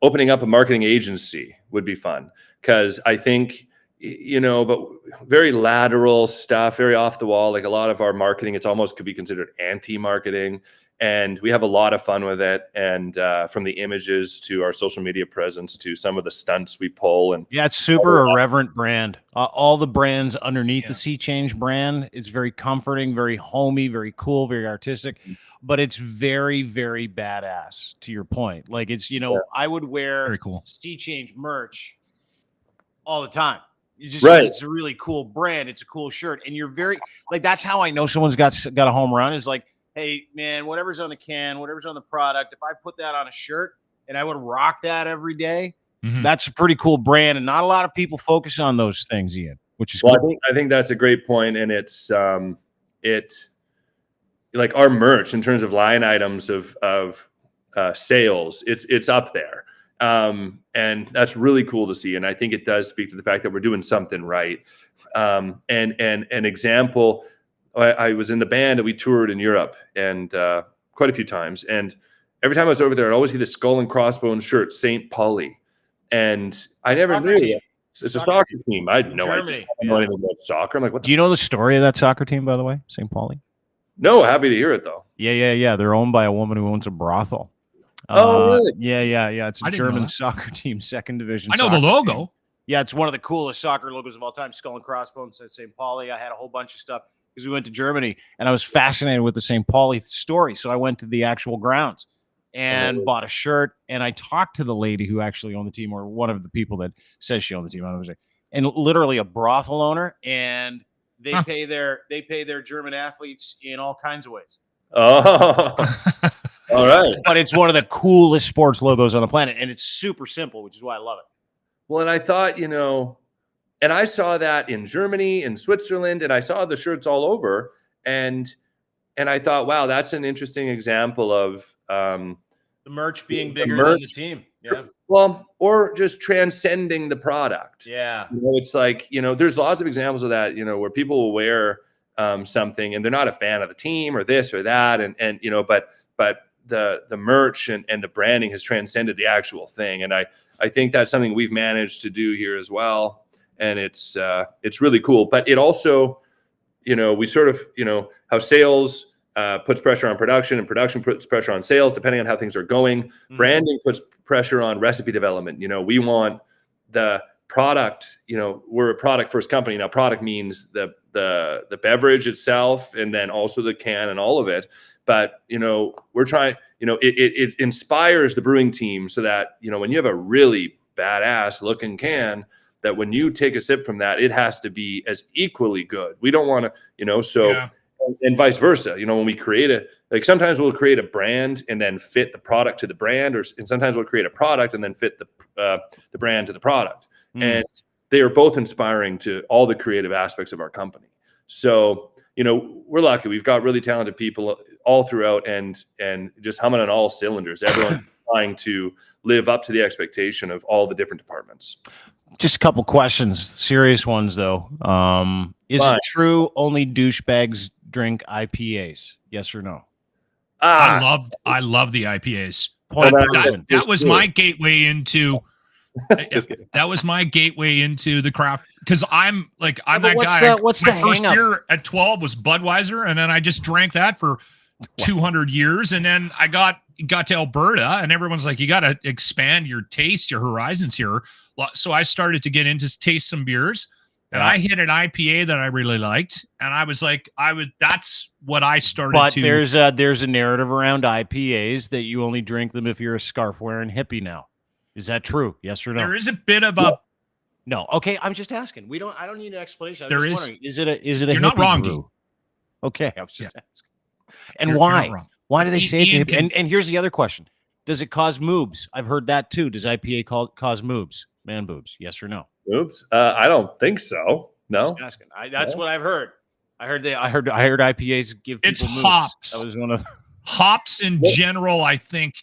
S3: opening up a marketing agency would be fun, because I think, but very lateral stuff, very off the wall. Like a lot of our marketing, it's almost could be considered anti-marketing. And we have a lot of fun with it. And from the images to our social media presence to some of the stunts we pull. And
S1: yeah, it's super irreverent brand. All the brands underneath the Sea Change brand, it's very comforting, very homey, very cool, very artistic, but it's very, very badass, to your point. Like it's, I would wear
S2: very cool
S1: Sea Change merch all the time. It's a really cool brand. It's a cool shirt. And you're very like, that's how I know someone's got a home run is like, hey man, whatever's on the can, whatever's on the product, if I put that on a shirt and I would rock that every day, that's a pretty cool brand. And not a lot of people focus on those things, Ian, which is cool.
S3: I think that's a great point. And it's, like our merch in terms of line items of sales, it's up there. And that's really cool to see. And I think it does speak to the fact that we're doing something right. And an example, I was in the band and we toured in Europe and quite a few times. And every time I was over there, I'd always see the skull and crossbones shirt, St. Pauli. And I never knew. It's a soccer team. I had no idea. I don't know anything about soccer. I'm like, what?
S1: Do you know the story of that soccer team, by the way, St. Pauli?
S3: No, happy to hear it though.
S1: Yeah. They're owned by a woman who owns a brothel.
S3: Oh, really?
S1: Yeah. It's a German soccer team, second division.
S2: I know the logo.
S1: Team. Yeah, it's one of the coolest soccer logos of all time. Skull and crossbones at St. Pauli. I had a whole bunch of stuff because we went to Germany, and I was fascinated with the St. Pauli story. So I went to the actual grounds and bought a shirt. And I talked to the lady who actually owned the team, or one of the people that says she owned the team. I was like, and literally a brothel owner, and they pay their German athletes in all kinds of ways.
S3: Oh, all right.
S1: But it's one of the coolest sports logos on the planet, and it's super simple, which is why I love it.
S3: Well, and I thought, and I saw that in Germany, in Switzerland, and I saw the shirts all over, and I thought, wow, that's an interesting example of
S1: the merch being bigger than the team. Yeah.
S3: Well, or just transcending the product.
S1: Yeah.
S3: It's like, there's lots of examples of that, where people will wear something and they're not a fan of the team or this or that. And but the merch and the branding has transcended the actual thing. And I think that's something we've managed to do here as well. And it's really cool. But it also, we sort of, how sales puts pressure on production and production puts pressure on sales, depending on how things are going. Mm-hmm. Branding puts pressure on recipe development. We want the product, we're a product first company. Now product means the beverage itself, and then also the can and all of it. But, we're trying, it inspires the brewing team so that, when you have a really badass looking can, that when you take a sip from that, it has to be as equally good. We don't want to, and vice versa. When we create sometimes we'll create a brand and then fit the product to the brand, and sometimes we'll create a product and then fit the brand to the product. And they are both inspiring to all the creative aspects of our company. So, we're lucky. We've got really talented people all throughout and just humming on all cylinders. Everyone's trying to live up to the expectation of all the different departments.
S1: Just a couple questions, serious ones though. Is it true only douchebags drink IPAs? Yes or no?
S2: I love the IPAs. That was my gateway into. That was my gateway into the craft, because I'm that guy.
S1: What's
S2: my
S1: the
S2: first
S1: hang-up?
S2: beer at 12 was Budweiser, and then I just drank that for 200 years, and then I got to Alberta, and everyone's like, you got to expand your taste, your horizons here. So I started to get into taste some beers, And I hit an IPA that I really liked, and I was like, that's what I started
S1: But
S2: to.
S1: there's a narrative around IPAs that you only drink them if you're a scarf wearing hippie now. Is that true? Yes or no?
S2: There is a bit of a
S1: no. Okay, I'm just asking. I don't need an explanation. I'm
S2: there
S1: just wondering, is it a
S2: you're
S1: hippie
S2: not wrong,
S1: brew?
S2: Dean.
S1: Okay, I was just asking. And
S2: You're
S1: why?
S2: not wrong.
S1: Why do they say
S2: Ian
S1: it's a hippie? And here's the other question. Does it cause moobs? I've heard that too. Does IPA cause moobs? Man boobs? Yes or no?
S3: Oops. I don't think so. No.
S1: Just asking. That's what I've heard. I heard IPAs give people
S2: It's
S1: moobs.
S2: hops.
S1: That was one of
S2: Hops in general, I think,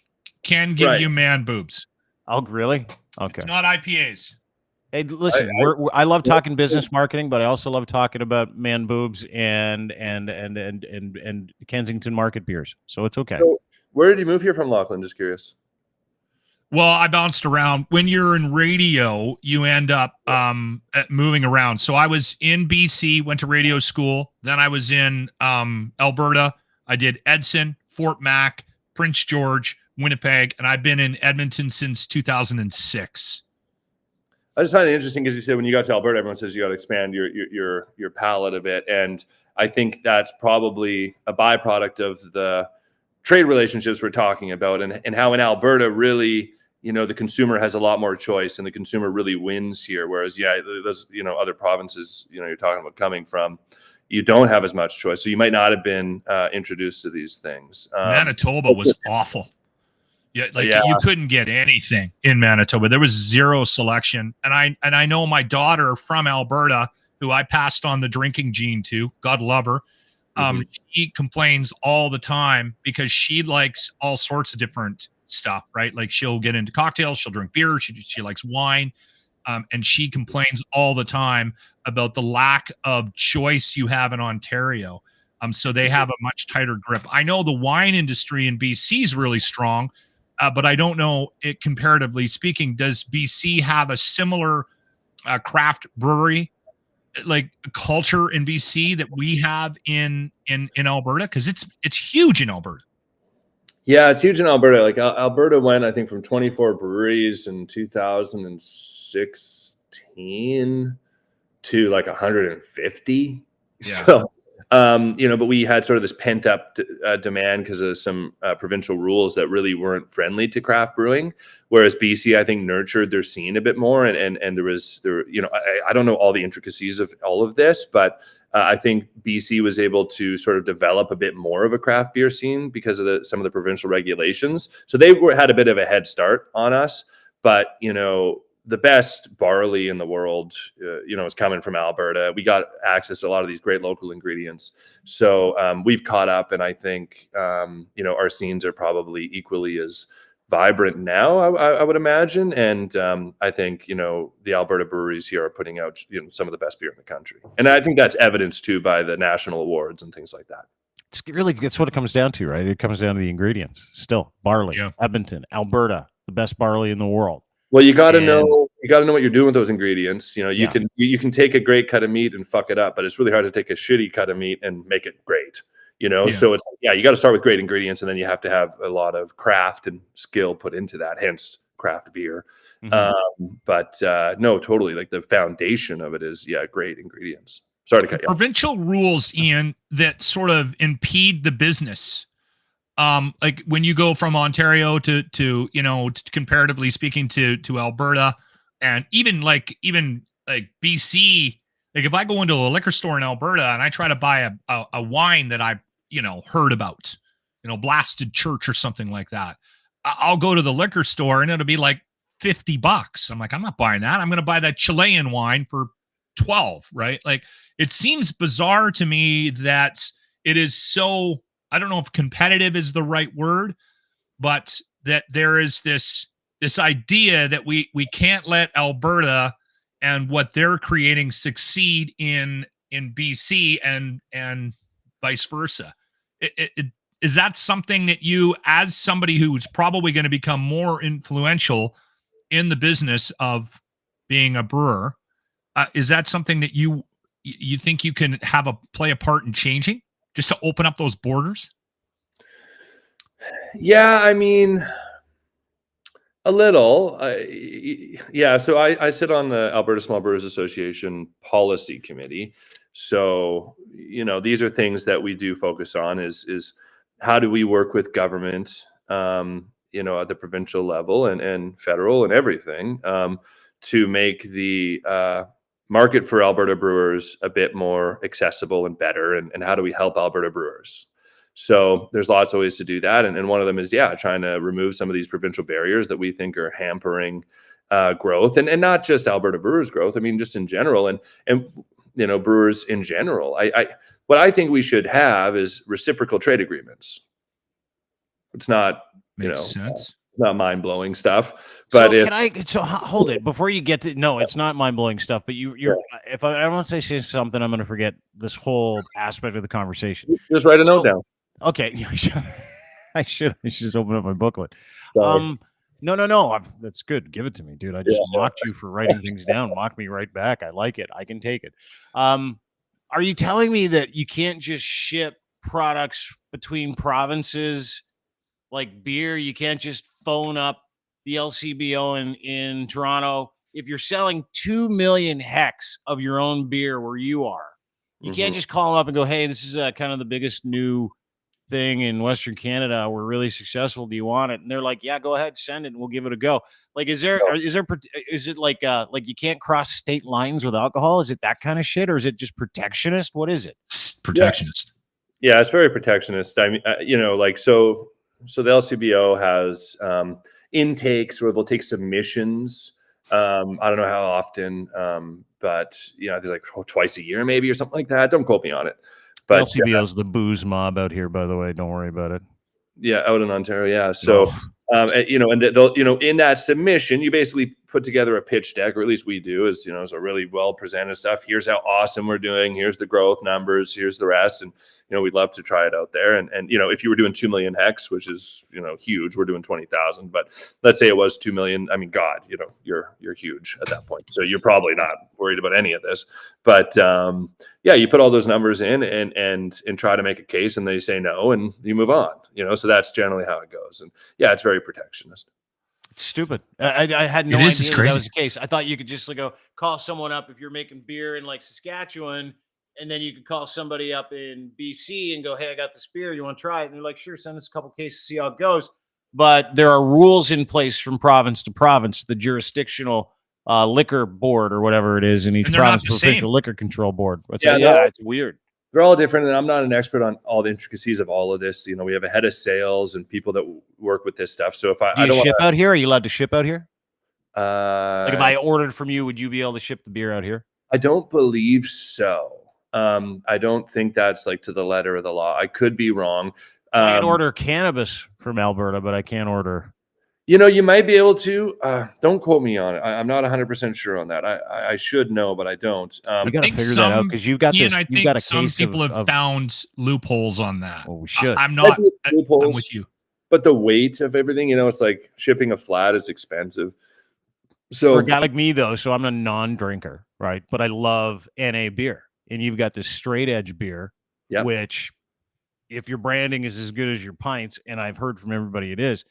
S2: can give you man boobs.
S1: Oh, really? Okay.
S2: It's not IPAs.
S1: Hey, listen, I love talking business marketing, but I also love talking about man boobs and Kensington market beers. So it's okay.
S3: So where did you move here from, Lachlan? Just curious.
S2: Well, I bounced around. When you're in radio, you end up moving around. So I was in BC, went to radio school. Then I was in Alberta. I did Edson, Fort Mac, Prince George, Winnipeg, and I've been in Edmonton since 2006.
S3: I just find it interesting because you said when you got to Alberta, everyone says you got to expand your palate a bit, and I think that's probably a byproduct of the trade relationships we're talking about, and how in Alberta really, the consumer has a lot more choice, and the consumer really wins here. Whereas, those other provinces, you're talking about coming from, you don't have as much choice, so you might not have been introduced to these things.
S2: Manitoba was awful. You couldn't get anything in Manitoba. There was zero selection. And I know my daughter from Alberta, who I passed on the drinking gene to, God love her. She complains all the time because she likes all sorts of different stuff, right? Like she'll get into cocktails, she'll drink beer, she likes wine. And she complains all the time about the lack of choice you have in Ontario. So they have a much tighter grip. I know the wine industry in BC is really strong. But I don't know, comparatively speaking, does BC have a similar craft brewery like culture in BC that we have in Alberta? Because it's huge in Alberta.
S3: Yeah, it's huge in Alberta. Like Alberta went, I think, from 24 breweries in 2016 to like 150.
S2: Yeah.
S3: So, but we had sort of this pent up demand because of some provincial rules that really weren't friendly to craft brewing. Whereas BC, I think, nurtured their scene a bit more. And I don't know all the intricacies of all of this, but I think BC was able to sort of develop a bit more of a craft beer scene because of some of the provincial regulations. So they had a bit of a head start on us. But, the best barley in the world, is coming from Alberta. We got access to a lot of these great local ingredients. So we've caught up, and I think, our scenes are probably equally as vibrant now, I would imagine. And I think, the Alberta breweries here are putting out, some of the best beer in the country. And I think that's evidenced too by the national awards and things like that.
S1: That's what it comes down to, right? It comes down to the ingredients. Still, barley, Edmonton, Alberta, the best barley in the world.
S3: Well, you got to know what you're doing with those ingredients. You can take a great cut of meat and fuck it up, but it's really hard to take a shitty cut of meat and make it great. So it's you got to start with great ingredients, and then you have to have a lot of craft and skill put into that. Hence, craft beer. No, totally. Like the foundation of it is great ingredients. Sorry to cut you off.
S2: Provincial rules, Ian, that sort of impede the business. Like when you go from Ontario to comparatively speaking to Alberta, and even BC, like if I go into a liquor store in Alberta and I try to buy a wine that I heard about, Blasted Church or something like that, I'll go to the liquor store and it'll be like $50. I'm like, I'm not buying that. I'm going to buy that Chilean wine for 12, right? Like it seems bizarre to me that it is so, I don't know if competitive is the right word, but that there is this idea that we can't let Alberta and what they're creating succeed in BC and vice versa. Is that something that you, as somebody who's probably going to become more influential in the business of being a brewer, is that something that you think you can play a part in changing? Just to open up those borders?
S3: Yeah, I mean, A little, yeah. So I sit on the Alberta Small Brewers Association Policy Committee. So these are things that we do focus on. Is how do we work with government, at the provincial level and federal and everything, to make the market for Alberta brewers a bit more accessible and better, and how do we help Alberta brewers? So there's lots of ways to do that. And one of them is, trying to remove some of these provincial barriers that we think are hampering growth, and not just Alberta brewers growth. I mean, just in general, and brewers in general. What I think we should have is reciprocal trade agreements. It's not,
S2: Makes sense.
S3: Not mind-blowing stuff, but
S1: hold it before you get to, no, it's not mind-blowing stuff, but if I want to say something, I'm going to forget this whole aspect of the conversation.
S3: Just write a note down.
S1: Okay. I should just open up my booklet.
S3: Sorry.
S1: No. That's good. Give it to me, dude. I just mocked you for writing things down. Mock me right back. I like it. I can take it. Are you telling me that you can't just ship products between provinces like beer? You can't just phone up the LCBO in Toronto. If you're selling 2 million hex of your own beer where you are, you can't just call them up and go, hey, this is kind of the biggest new thing in Western Canada. We're really successful. Do you want it? And they're like, yeah, go ahead, send it, and we'll give it a go. Like, is it like you can't cross state lines with alcohol? Is it that kind of shit, or is it just protectionist? What is it?
S2: Protectionist.
S3: Yeah, it's very protectionist. I mean, so the LCBO has intakes where they'll take submissions. I don't know how often, but there's like twice a year maybe or something like that. Don't quote me on it. But
S1: LCBO's the booze mob out here, by the way. Don't worry about it.
S3: Yeah, out in Ontario. Yeah. So, and they'll, in that submission, you basically put together a pitch deck, or at least we do, is, it's a really well presented stuff. Here's how awesome we're doing. Here's the growth numbers. Here's the rest. And, we'd love to try it out there. And, if you were doing 2 million hex, which is, huge, we're doing 20,000, but let's say it was 2 million. I mean, God, you're huge at that point. So you're probably not worried about any of this, but, you put all those numbers in and try to make a case, and they say no, and you move on, so that's generally how it goes. And it's very protectionist.
S1: It's stupid. I had no idea that was the case. I thought you could just go call someone up if you're making beer in like Saskatchewan, and then you could call somebody up in BC and go, hey, I got this beer. You want to try it? And they're like, sure, send us a couple cases, see how it goes. But there are rules in place from province to province. The jurisdictional liquor board, or whatever it is in each province, provincial liquor control board. It's weird.
S3: They're all different, and I'm not an expert on all the intricacies of all of this. We have a head of sales and people that work with this stuff. So if I
S1: don't ship out here, are you allowed to ship out here? Like if I ordered from you, would you be able to ship the beer out here?
S3: I don't believe so. I don't think that's like to the letter of the law. I could be wrong.
S1: So I can order cannabis from Alberta, but I can't order.
S3: You might be able to. Don't quote me on it. I'm not 100% sure on that. I should know, but I don't.
S1: You got to figure that out, because you've got this. You've got a
S2: some
S1: case
S2: people have found loopholes on that.
S1: Well, we should.
S2: I'm not. I'm with you.
S3: But the weight of everything, it's like shipping a flat is expensive. So
S1: for a guy like me, though, so I'm a non-drinker, right? But I love NA beer, and you've got this straight edge beer, which, if your branding is as good as your pints, and I've heard from everybody it is,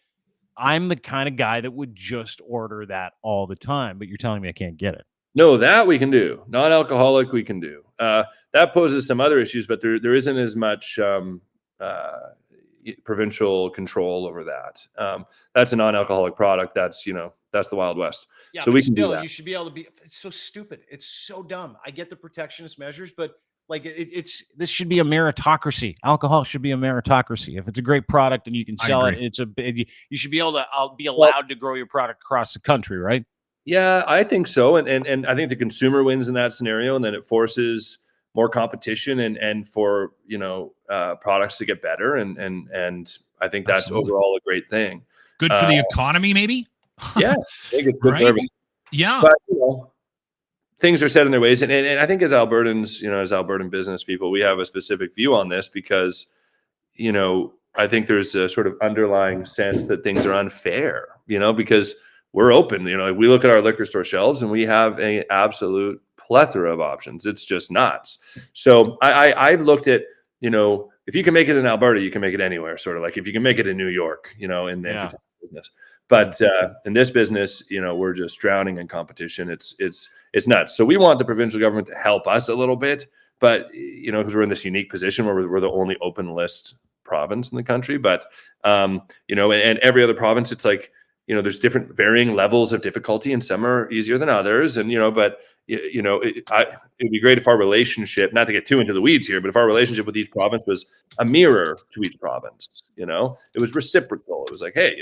S1: I'm the kind of guy that would just order that all the time. But you're telling me I can't get it.
S3: No, that we can do. Non-alcoholic we can do. That poses some other issues, but there isn't as much provincial control over that. That's a non-alcoholic product. That's the Wild West.
S1: Yeah,
S3: so we can do that.
S1: You should be able to be. It's so stupid. It's so dumb. I get the protectionist measures, but like this should be a meritocracy. Alcohol should be a meritocracy. If it's a great product and you can sell it, you should be able to be allowed to grow your product across the country, right?
S3: Yeah, I think so. And I think the consumer wins in that scenario, and then it forces more competition and for products to get better. And I think that's overall a great thing.
S2: Good for the economy, maybe.
S3: Yeah, I think it's good for everything.
S2: Yeah,
S3: but things are set in their ways, and I think as Albertans, as Albertan business people, we have a specific view on this because, I think there's a sort of underlying sense that things are unfair, because we're open. We look at our liquor store shelves and we have an absolute plethora of options. It's just nuts. So I've looked at, if you can make it in Alberta, you can make it anywhere. Sort of like if you can make it in New York, in the entertainment business. But in this business, we're just drowning in competition. It's nuts. So we want the provincial government to help us a little bit, but because we're in this unique position where we're the only open list province in the country. But and every other province, it's like there's different varying levels of difficulty, and some are easier than others. And but it'd be great if our relationship, not to get too into the weeds here, but if our relationship with each province was a mirror to each province. It was reciprocal. It was like, hey,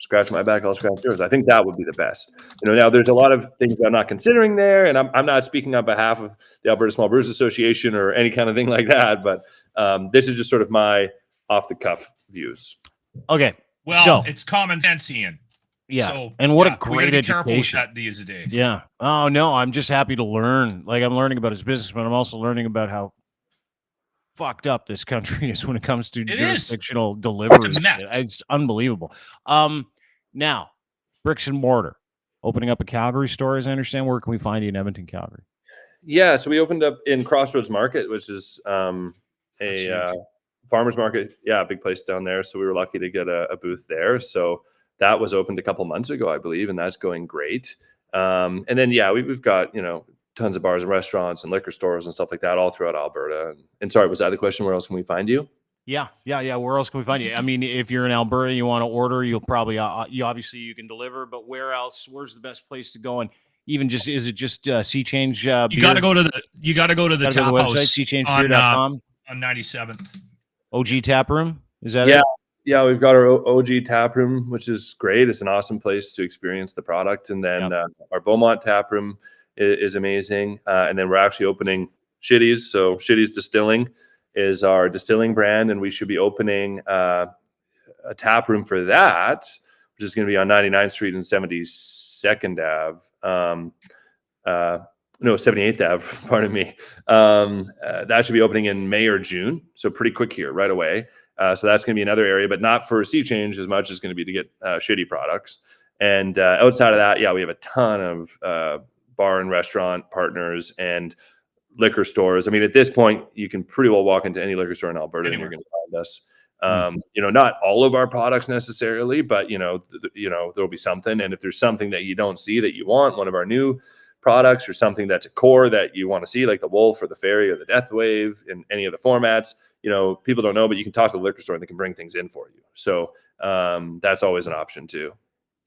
S3: scratch my back, I'll scratch yours. I think that would be the best. Now there's a lot of things I'm not considering there, and I'm not speaking on behalf of the Alberta Small Brewers Association or any kind of thing like that. But this is just sort of my off the cuff views.
S1: Okay.
S2: Well, it's common sense, Ian.
S1: Yeah.
S2: So,
S1: and what a great education.
S2: That these days.
S1: Yeah. Oh no, I'm just happy to learn. Like I'm learning about his business, but I'm also learning about how fucked up this country is when it comes to jurisdictional delivery. It's unbelievable. Now, bricks and mortar. Opening up a Calgary store, as I understand. Where can we find you in Edmonton, Calgary?
S3: Yeah, so we opened up in Crossroads Market, which is a farmer's market. Yeah, a big place down there. So we were lucky to get a booth there. So that was opened a couple months ago, I believe, and that's going great. And then, we've got, tons of bars and restaurants and liquor stores and stuff like that all throughout Alberta. And sorry, was that the question? Where else can we find you?
S1: Yeah. Where else can we find you? I mean, if you're in Alberta, you want to order, you'll probably, obviously you can deliver, but where else? Where's the best place to go? And even is it just Sea Change? You
S2: got to go to the tap house,
S1: seachangebeer.com
S2: on 97th.
S1: OG Tap Room. Is that it?
S3: Yeah, we've got our OG tap room, which is great. It's an awesome place to experience the product. And then our Beaumont tap room is amazing. And then we're actually opening Shitty's. So Shitty's Distilling is our distilling brand. And we should be opening a tap room for that, which is going to be on 99th Street and 72nd Ave. 78th Ave, pardon me. That should be opening in May or June. So pretty quick here, right away. So that's going to be another area, but not for Sea Change as much as going to be to get Shitty products. And outside of that, we have a ton of bar and restaurant partners and liquor stores. I mean, at this point, you can pretty well walk into any liquor store in Alberta and you're going to find us. Not all of our products necessarily, but there'll be something. And if there's something that you don't see that you want, one of our new products or something that's a core that you want to see, like the Wolf or the Fairy or the Death Wave in any of the formats, people don't know, but you can talk to the liquor store and they can bring things in for you. So that's always an option too.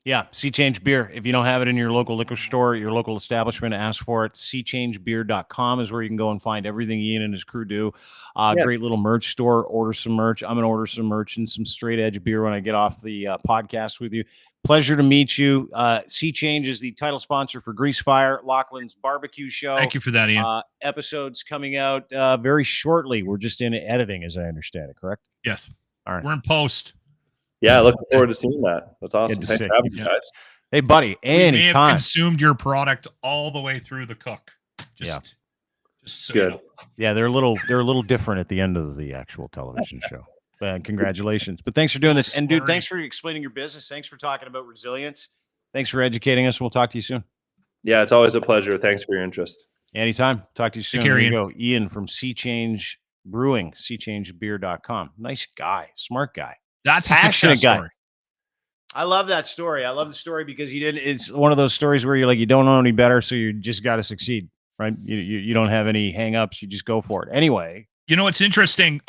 S1: Yeah, Sea Change Beer. If you don't have it in your local liquor store, your local establishment, ask for it. SeaChangeBeer.com is where you can go and find everything Ian and his crew do. Great little merch store. Order some merch. I'm going to order some merch and some straight edge beer when I get off the podcast with you. Pleasure to meet you. Sea Change is the title sponsor for Grease Fire, Lachlan's barbecue show.
S2: Thank you for that, Ian.
S1: Episodes coming out very shortly. We're just in editing, as I understand it, correct?
S2: Yes.
S1: All right.
S2: We're in post.
S3: Yeah, looking forward to seeing that. That's awesome. Thanks for having me, guys.
S1: Hey, buddy, anytime.
S2: We may have consumed your product all the way through the cook. Just so
S3: good.
S2: You know.
S1: Yeah, they're a little different at the end of the actual television show. Congratulations. But thanks for doing this. And dude, thanks for explaining your business. Thanks for talking about resilience. Thanks for educating us. We'll talk to you soon.
S3: Yeah, it's always a pleasure. Thanks for your interest.
S1: Anytime. Talk to you soon.
S2: Here
S1: you go. Ian from Sea Change Brewing, seachangebeer.com. Nice guy, smart guy.
S2: That's a success story.
S1: I love that story. I love the story because it's one of those stories where you're like, you don't know any better, so you just got to succeed, right? You don't have any hang-ups. You just go for it. Anyway.
S2: It's interesting.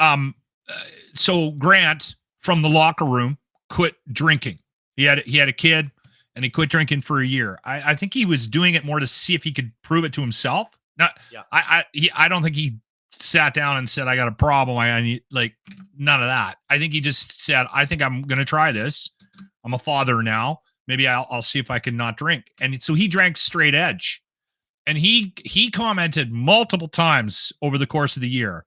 S2: So Grant from the locker room quit drinking. He had a kid and he quit drinking for a year. I think he was doing it more to see if he could prove it to himself. I don't think he sat down and said, I got a problem. I need, like, none of that. I think he just said, I think I'm going to try this. I'm a father now. Maybe I'll see if I can not drink. And so he drank straight edge. And he commented multiple times over the course of the year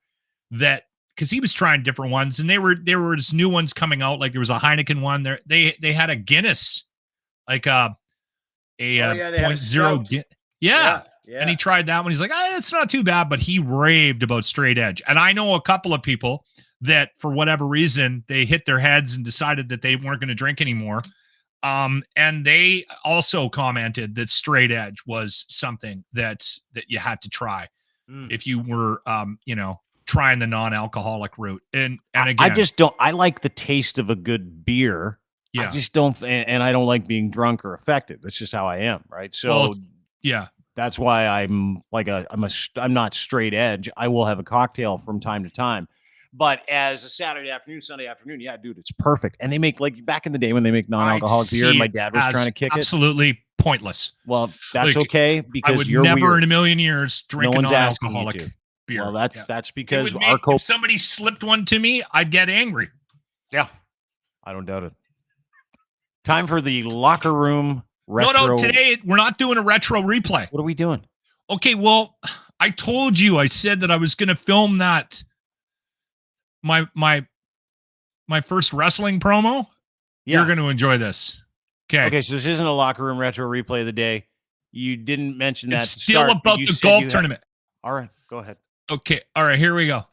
S2: that, because he was trying different ones, and there were new ones coming out. Like there was a Heineken one there. They had a Guinness, like a 0.0. Yeah. And he tried that one. He's like, it's not too bad, but he raved about straight edge. And I know a couple of people that for whatever reason, they hit their heads and decided that they weren't going to drink anymore. And they also commented that straight edge was something that you had to try if you were, trying the non-alcoholic route. And again,
S1: I just don't. I like the taste of a good beer.
S2: Yeah.
S1: I just don't, and I don't like being drunk or affected. That's just how I am, right? So
S2: Well, yeah,
S1: that's why I'm I'm not straight edge. I will have a cocktail from time to time, but as a Saturday afternoon, Sunday afternoon, yeah, dude, it's perfect. And they make, like, back in the day when they make non-alcoholic beer, and my dad was trying to kick
S2: absolutely pointless.
S1: Well, that's
S2: Like,
S1: okay, because
S2: I would
S1: you're
S2: never
S1: weird.
S2: in a million years drink
S1: No
S2: a
S1: one's asking you
S2: non-alcoholic
S1: to.
S2: beer.
S1: Well, that's
S2: It
S1: because
S2: would
S1: our
S2: make, if somebody slipped one to me, I'd get angry.
S1: Yeah, I don't doubt it. Time for the locker room retro.
S2: No, today we're not doing a retro replay.
S1: What are we doing?
S2: Okay, well, I told you, I said that I was going to film that my first wrestling promo.
S1: Yeah.
S2: You're going to enjoy this.
S1: Okay, so this isn't a locker room retro replay of the day. You didn't mention that.
S2: It's still about the golf tournament.
S1: All right, go ahead.
S2: Okay, all right, here we go.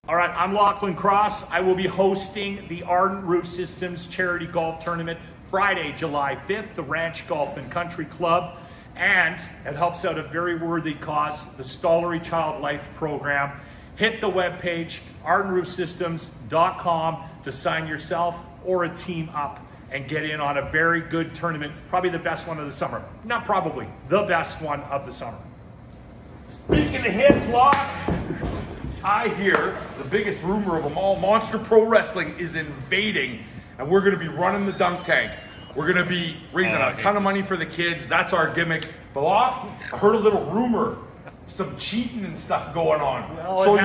S4: All right, I'm Lachlan Cross. I will be hosting the Ardent Roof Systems Charity Golf Tournament Friday, July 5th, the Ranch Golf and Country Club. And it helps out a very worthy cause, the Stollery Child Life Program. Hit the webpage, ardentroofsystems.com, to sign yourself or a team up and get in on a very good tournament, probably the best one of the summer. Not probably, the best one of the summer. Speaking of hits, Locke, I hear the biggest rumor of them all, Monster Pro Wrestling is invading, and we're going to be running the dunk tank. We're going to be raising a ton of money for the kids. That's our gimmick. But Locke, I heard a little rumor, some cheating and stuff going on. Well, so,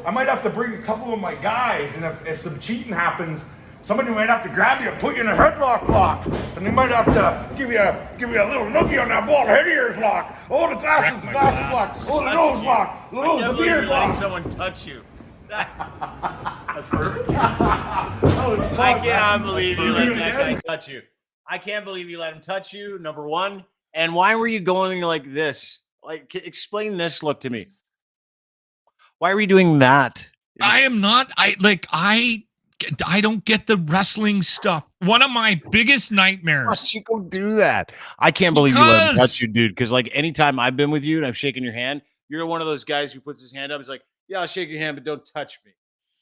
S4: I might have to bring a couple of my guys, and if some cheating happens, somebody might have to grab you and put you in a headlock, Lock. And they might have to give you a little noogie on that bald head of yours, Lock. Oh, the glasses, Lock. Oh, the nose, Lock. The nose, the beard, Lock.
S1: Someone touch you.
S4: That's perfect. I
S1: cannot believe you let that guy touch you. I can't believe you let him touch you, number one. And why were you going like this? Like, explain this look to me. Why were you doing that?
S2: I am not. I don't get the wrestling stuff. One of my biggest nightmares.
S1: Why don't you go do that? I can't believe you let him touch you, dude. Because, like, anytime I've been with you and I've shaken your hand, you're one of those guys who puts his hand up. He's like, yeah, I'll shake your hand, but don't touch me.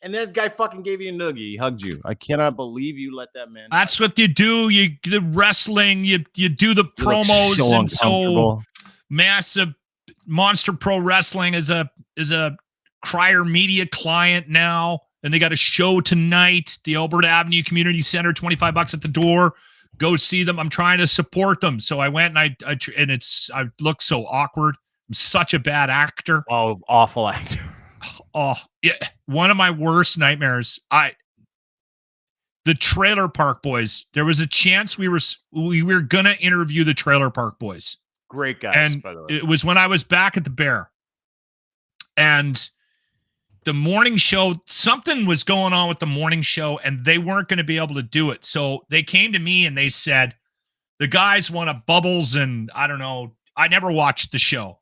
S1: And that guy fucking gave you a noogie. He hugged you. I cannot believe you let that man.
S2: That's what you do. The wrestling. You do the promos.
S1: So
S2: and
S1: uncomfortable.
S2: So massive. Monster Pro Wrestling is a Crier Media client now, and they got a show tonight. The Alberta Avenue Community Center, $25 at the door. Go see them. I'm trying to support them, so I went and I look so awkward. I'm such a bad actor.
S1: Oh, awful actor.
S2: Oh, yeah. One of my worst nightmares. The Trailer Park Boys. There was a chance we were gonna interview the Trailer Park Boys.
S1: Great guys,
S2: and
S1: by the way.
S2: It was when I was back at the Bear, and the morning show. Something was going on with the morning show, and they weren't going to be able to do it. So they came to me and they said, "The guys want a Bubbles," and I don't know. I never watched the show.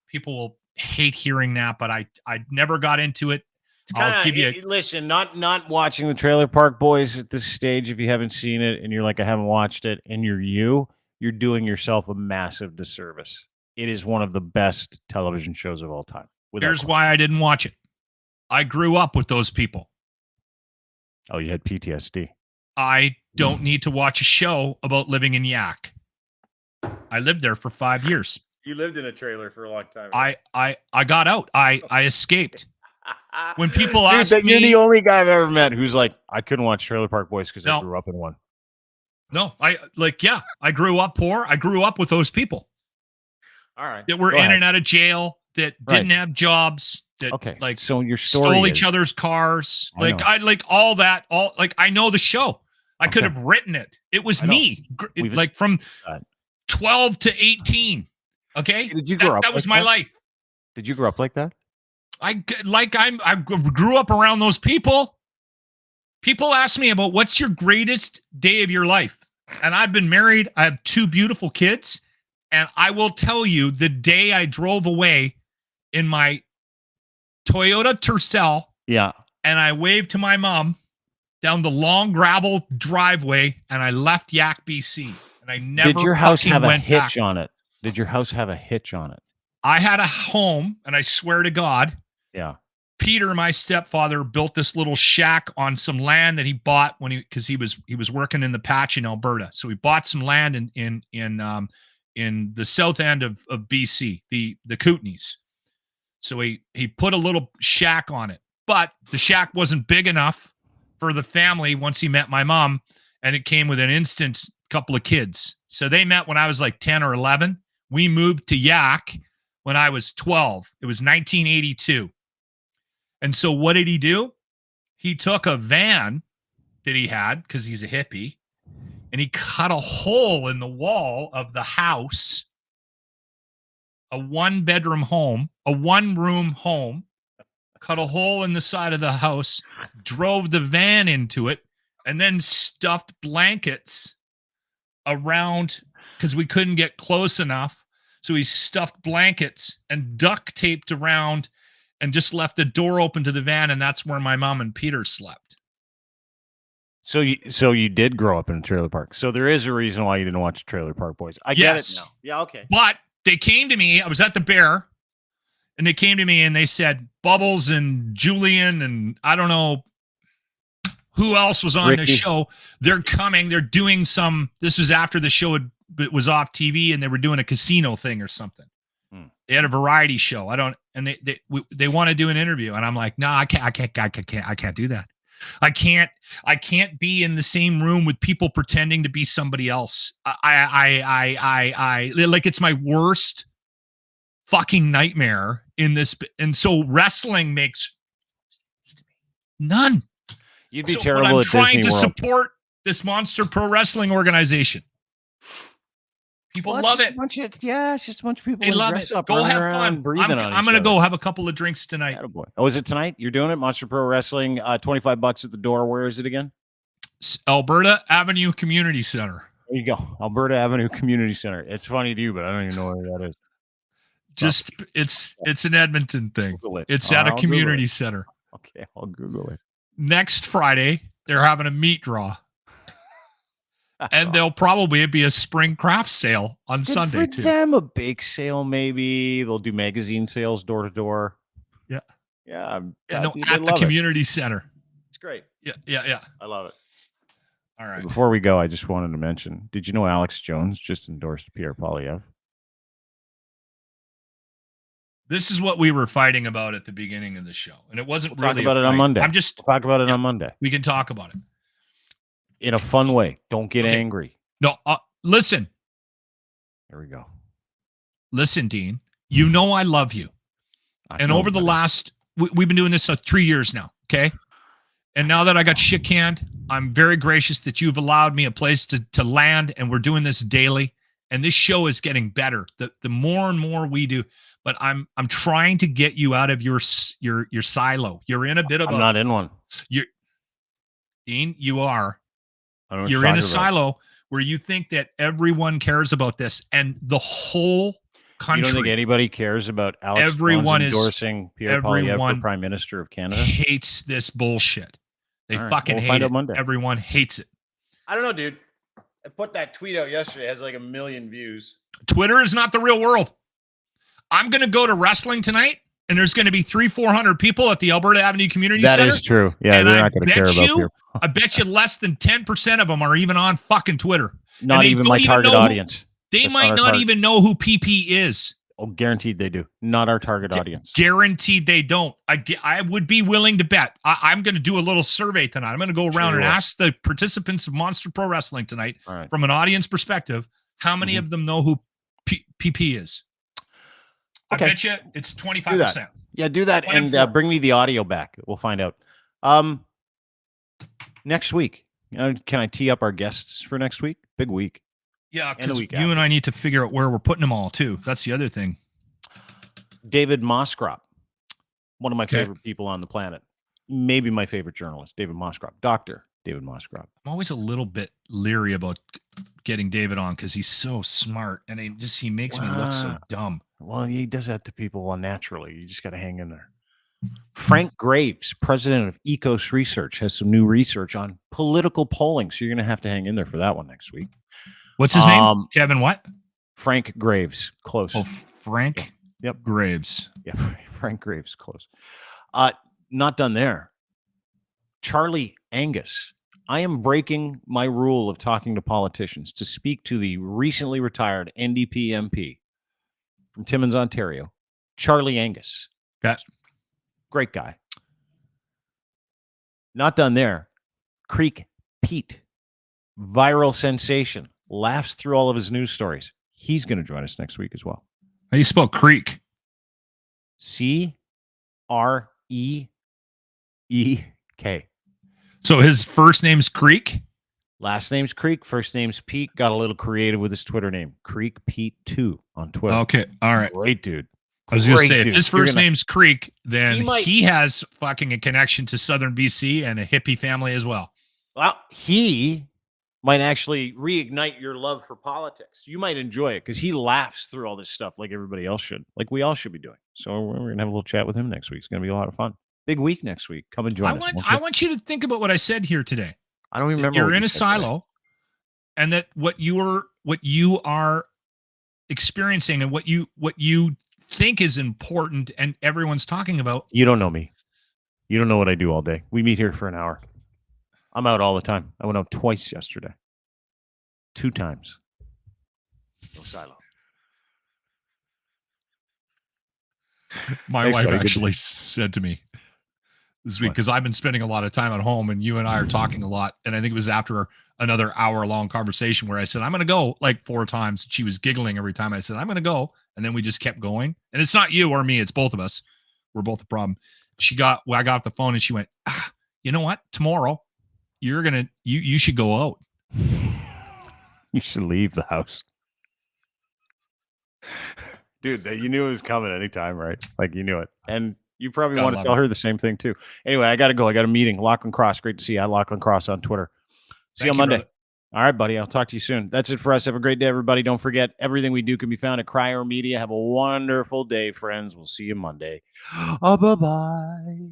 S2: People will hate hearing that, but I never got into it. I'll give you
S1: listen, not watching the Trailer Park Boys at this stage. If you haven't seen it and you're like, I haven't watched it, and you're doing yourself a massive disservice. It is one of the best television shows of all time.
S2: Here's why I didn't watch it. I grew up with those people.
S1: Oh, you had PTSD.
S2: I don't need to watch a show about living in Yak. I lived there for 5 years.
S1: You lived in a trailer for a long time.
S2: Right? I got out. I escaped. When people ask me,
S1: you're the only guy I've ever met who's like, I couldn't watch Trailer Park Boys because I grew up in one.
S2: No, I grew up poor. I grew up with those people.
S1: All right.
S2: That were in and out of jail, that didn't have jobs, that
S1: so your story
S2: stole each other's cars. All that. I know the show. I could have written it. It was me. From 12 to 18. Okay.
S1: Did you grow up?
S2: That was my life.
S1: Did you grow up like that?
S2: I grew up around those people. People ask me about what's your greatest day of your life. And I've been married. I have 2 beautiful kids. And I will tell you, the day I drove away in my Toyota Tercel.
S1: Yeah.
S2: And I waved to my mom down the long gravel driveway, and I left Yak, BC. And I never
S1: Did your house have a hitch
S2: back.
S1: on it? Did your house have a hitch on it?
S2: I had a home, and I swear to God,
S1: Yeah.
S2: Peter, my stepfather, built this little shack on some land that he bought because he was working in the patch in Alberta. So he bought some land in the south end of BC, the Kootenays. So he put a little shack on it, but the shack wasn't big enough for the family once he met my mom, and it came with an instant couple of kids. So they met when I was like 10 or 11. We moved to Yak when I was 12. It was 1982. And so what did he do? He took a van that he had because he's a hippie, and he cut a hole in the wall of the house, a one-bedroom home, a one-room home, cut a hole in the side of the house, drove the van into it, and then stuffed blankets around because we couldn't get close enough. So he stuffed blankets and duct taped around and just left the door open to the van, and that's where my mom and Peter slept.
S1: So you did grow up in a trailer park. So there is a reason why you didn't watch Trailer Park Boys. I get it now. Yeah, okay.
S2: But they came to me. I was at the Bear, and they came to me and they said, Bubbles and Julian and I don't know who else was on the show. They're coming. They're doing some. This was after the show was off TV, and they were doing a casino thing or something. They had a variety show. And they want to do an interview, and I'm like, no, I can't do that. I can't be in the same room with people pretending to be somebody else. I like, it's my worst fucking nightmare in this. And so wrestling makes none.
S1: You'd be terrible
S2: I'm
S1: at
S2: trying
S1: Disney
S2: to
S1: World.
S2: support this monster pro wrestling organization. People love it.
S1: It's just a bunch of people.
S2: They love it. Go have fun. I'm going to go have a couple of drinks tonight.
S1: Attaboy. Oh, is it tonight? You're doing it? Monster Pro Wrestling, $25 at the door. Where is it again?
S2: Alberta Avenue Community Center.
S1: There you go. Alberta Avenue Community Center. It's funny to you, but I don't even know where that is.
S2: Just it's an Edmonton thing. It's at a community center.
S1: Okay, I'll Google it.
S2: Next Friday, they're having a meat draw. And there'll probably be a spring craft sale on Sunday too.
S1: For them, a bake sale maybe. They'll do magazine sales door to door.
S2: Yeah.
S1: Yeah.
S2: At the community center.
S1: It's great.
S2: Yeah.
S1: I love it.
S2: All right.
S1: Before we go, I just wanted to mention, did you know Alex Jones just endorsed Pierre Poilievre?
S2: This is what we were fighting about at the beginning of the show. And it wasn't really
S1: talk about it on Monday.
S2: We'll
S1: talk about it on Monday.
S2: We can talk about it.
S1: In a fun way. Don't get angry.
S2: No, listen.
S1: Here we go.
S2: Listen, Dean, you know I love you. And over the last, we've been doing this for 3 years now, okay? And now that I got shit canned, I'm very gracious that you've allowed me a place to land, and we're doing this daily. And this show is getting better. The more and more we do, but I'm trying to get you out of your silo. You're in a bit of
S1: I'm not in one.
S2: Dean, you are. You're in a silo where you think that everyone cares about this, and the whole country.
S1: You don't think anybody cares about Alex Jones endorsing Pierre Poilievre for Prime Minister of Canada?
S2: Hates this bullshit. They fucking hate it. Everyone hates it.
S1: I don't know, dude. I put that tweet out yesterday. It has like 1 million views.
S2: Twitter is not the real world. I'm going to go to wrestling tonight, and there's going to be 300-400 people at the Alberta Avenue Community Center.
S1: That is true. Yeah, they're not going to care about you.
S2: I bet you less than 10% of them are even on fucking Twitter.
S1: Not even my target audience.
S2: They might not even know who PP is.
S1: Oh, guaranteed they do. Not our target audience.
S2: Guaranteed they don't. I would be willing to bet. I'm going to do a little survey tonight. I'm going to go around and ask the participants of Monster Pro Wrestling tonight, from an audience perspective, how many of them know who PP is. Okay. I bet you it's 25%.
S1: Yeah, do that and bring me the audio back. We'll find out. Next week, can I tee up our guests for next week? Big week.
S2: Yeah, because you and I need to figure out where we're putting them all, too. That's the other thing.
S1: David Moskrop, one of my favorite people on the planet. Maybe my favorite journalist, David Moskrop. Dr. David Moskrop.
S2: I'm always a little bit leery about getting David on because he's so smart, and he makes me look so dumb.
S1: Well, he does that to people unnaturally. You just got to hang in there. Frank Graves, president of Ecos Research, has some new research on political polling. So you're going to have to hang in there for that one next week.
S2: What's his name? Kevin what?
S1: Frank Graves. Close.
S2: Oh, Frank?
S1: Yep.
S2: Graves.
S1: Yeah, Frank Graves, close. Not done there. Charlie Angus. I am breaking my rule of talking to politicians to speak to the recently retired NDP MP from Timmins, Ontario, Charlie Angus.
S2: Okay.
S1: Great guy. Not done there. Creek Pete. Viral sensation. Laughs through all of his news stories. He's going to join us next week as well.
S2: How do you spell creek?
S1: Creek.
S2: So his first name's Creek?
S1: Last name's Creek. First name's Pete. Got a little creative with his Twitter name. Creek Pete 2 on Twitter.
S2: Okay. All right.
S1: Great dude.
S2: I was going to say,
S1: dude.
S2: if his first name's Creek, then
S1: He
S2: he has fucking a connection to Southern BC and a hippie family as well.
S1: Well, he might actually reignite your love for politics. You might enjoy it because he laughs through all this stuff like everybody else should, like we all should be doing. So we're going to have a little chat with him next week. It's going to be a lot of fun. Big week next week. Come and join us.
S2: I want you to think about what I said here today.
S1: I don't even remember.
S2: You're in a silo, and that what you are experiencing and what you think is important and everyone's talking about.
S1: You don't know me. You don't know what I do all day. We meet here for an hour. I'm out all the time. I went out twice yesterday. 2 times. No silo.
S2: My
S1: Thanks,
S2: wife
S1: buddy.
S2: actually said to me this week, because I've been spending a lot of time at home and you and I are talking a lot. And I think it was after another hour-long conversation where I said, I'm going to go like 4 times. She was giggling every time I said, I'm going to go. And then we just kept going. And it's not you or me. It's both of us. We're both the problem. I got off the phone and she went, you know what? Tomorrow, you should go out.
S1: You should leave the house. Dude, you knew it was coming anytime, right? Like you knew it. And you probably want to tell her the same thing too. Anyway, I got to go. I got a meeting. Lachlan Cross. Great to see you. At Lachlan Cross on Twitter. See you on Monday. All right, buddy. I'll talk to you soon. That's it for us. Have a great day, everybody. Don't forget, everything we do can be found at Cryer Media. Have a wonderful day, friends. We'll see you Monday. Bye-bye.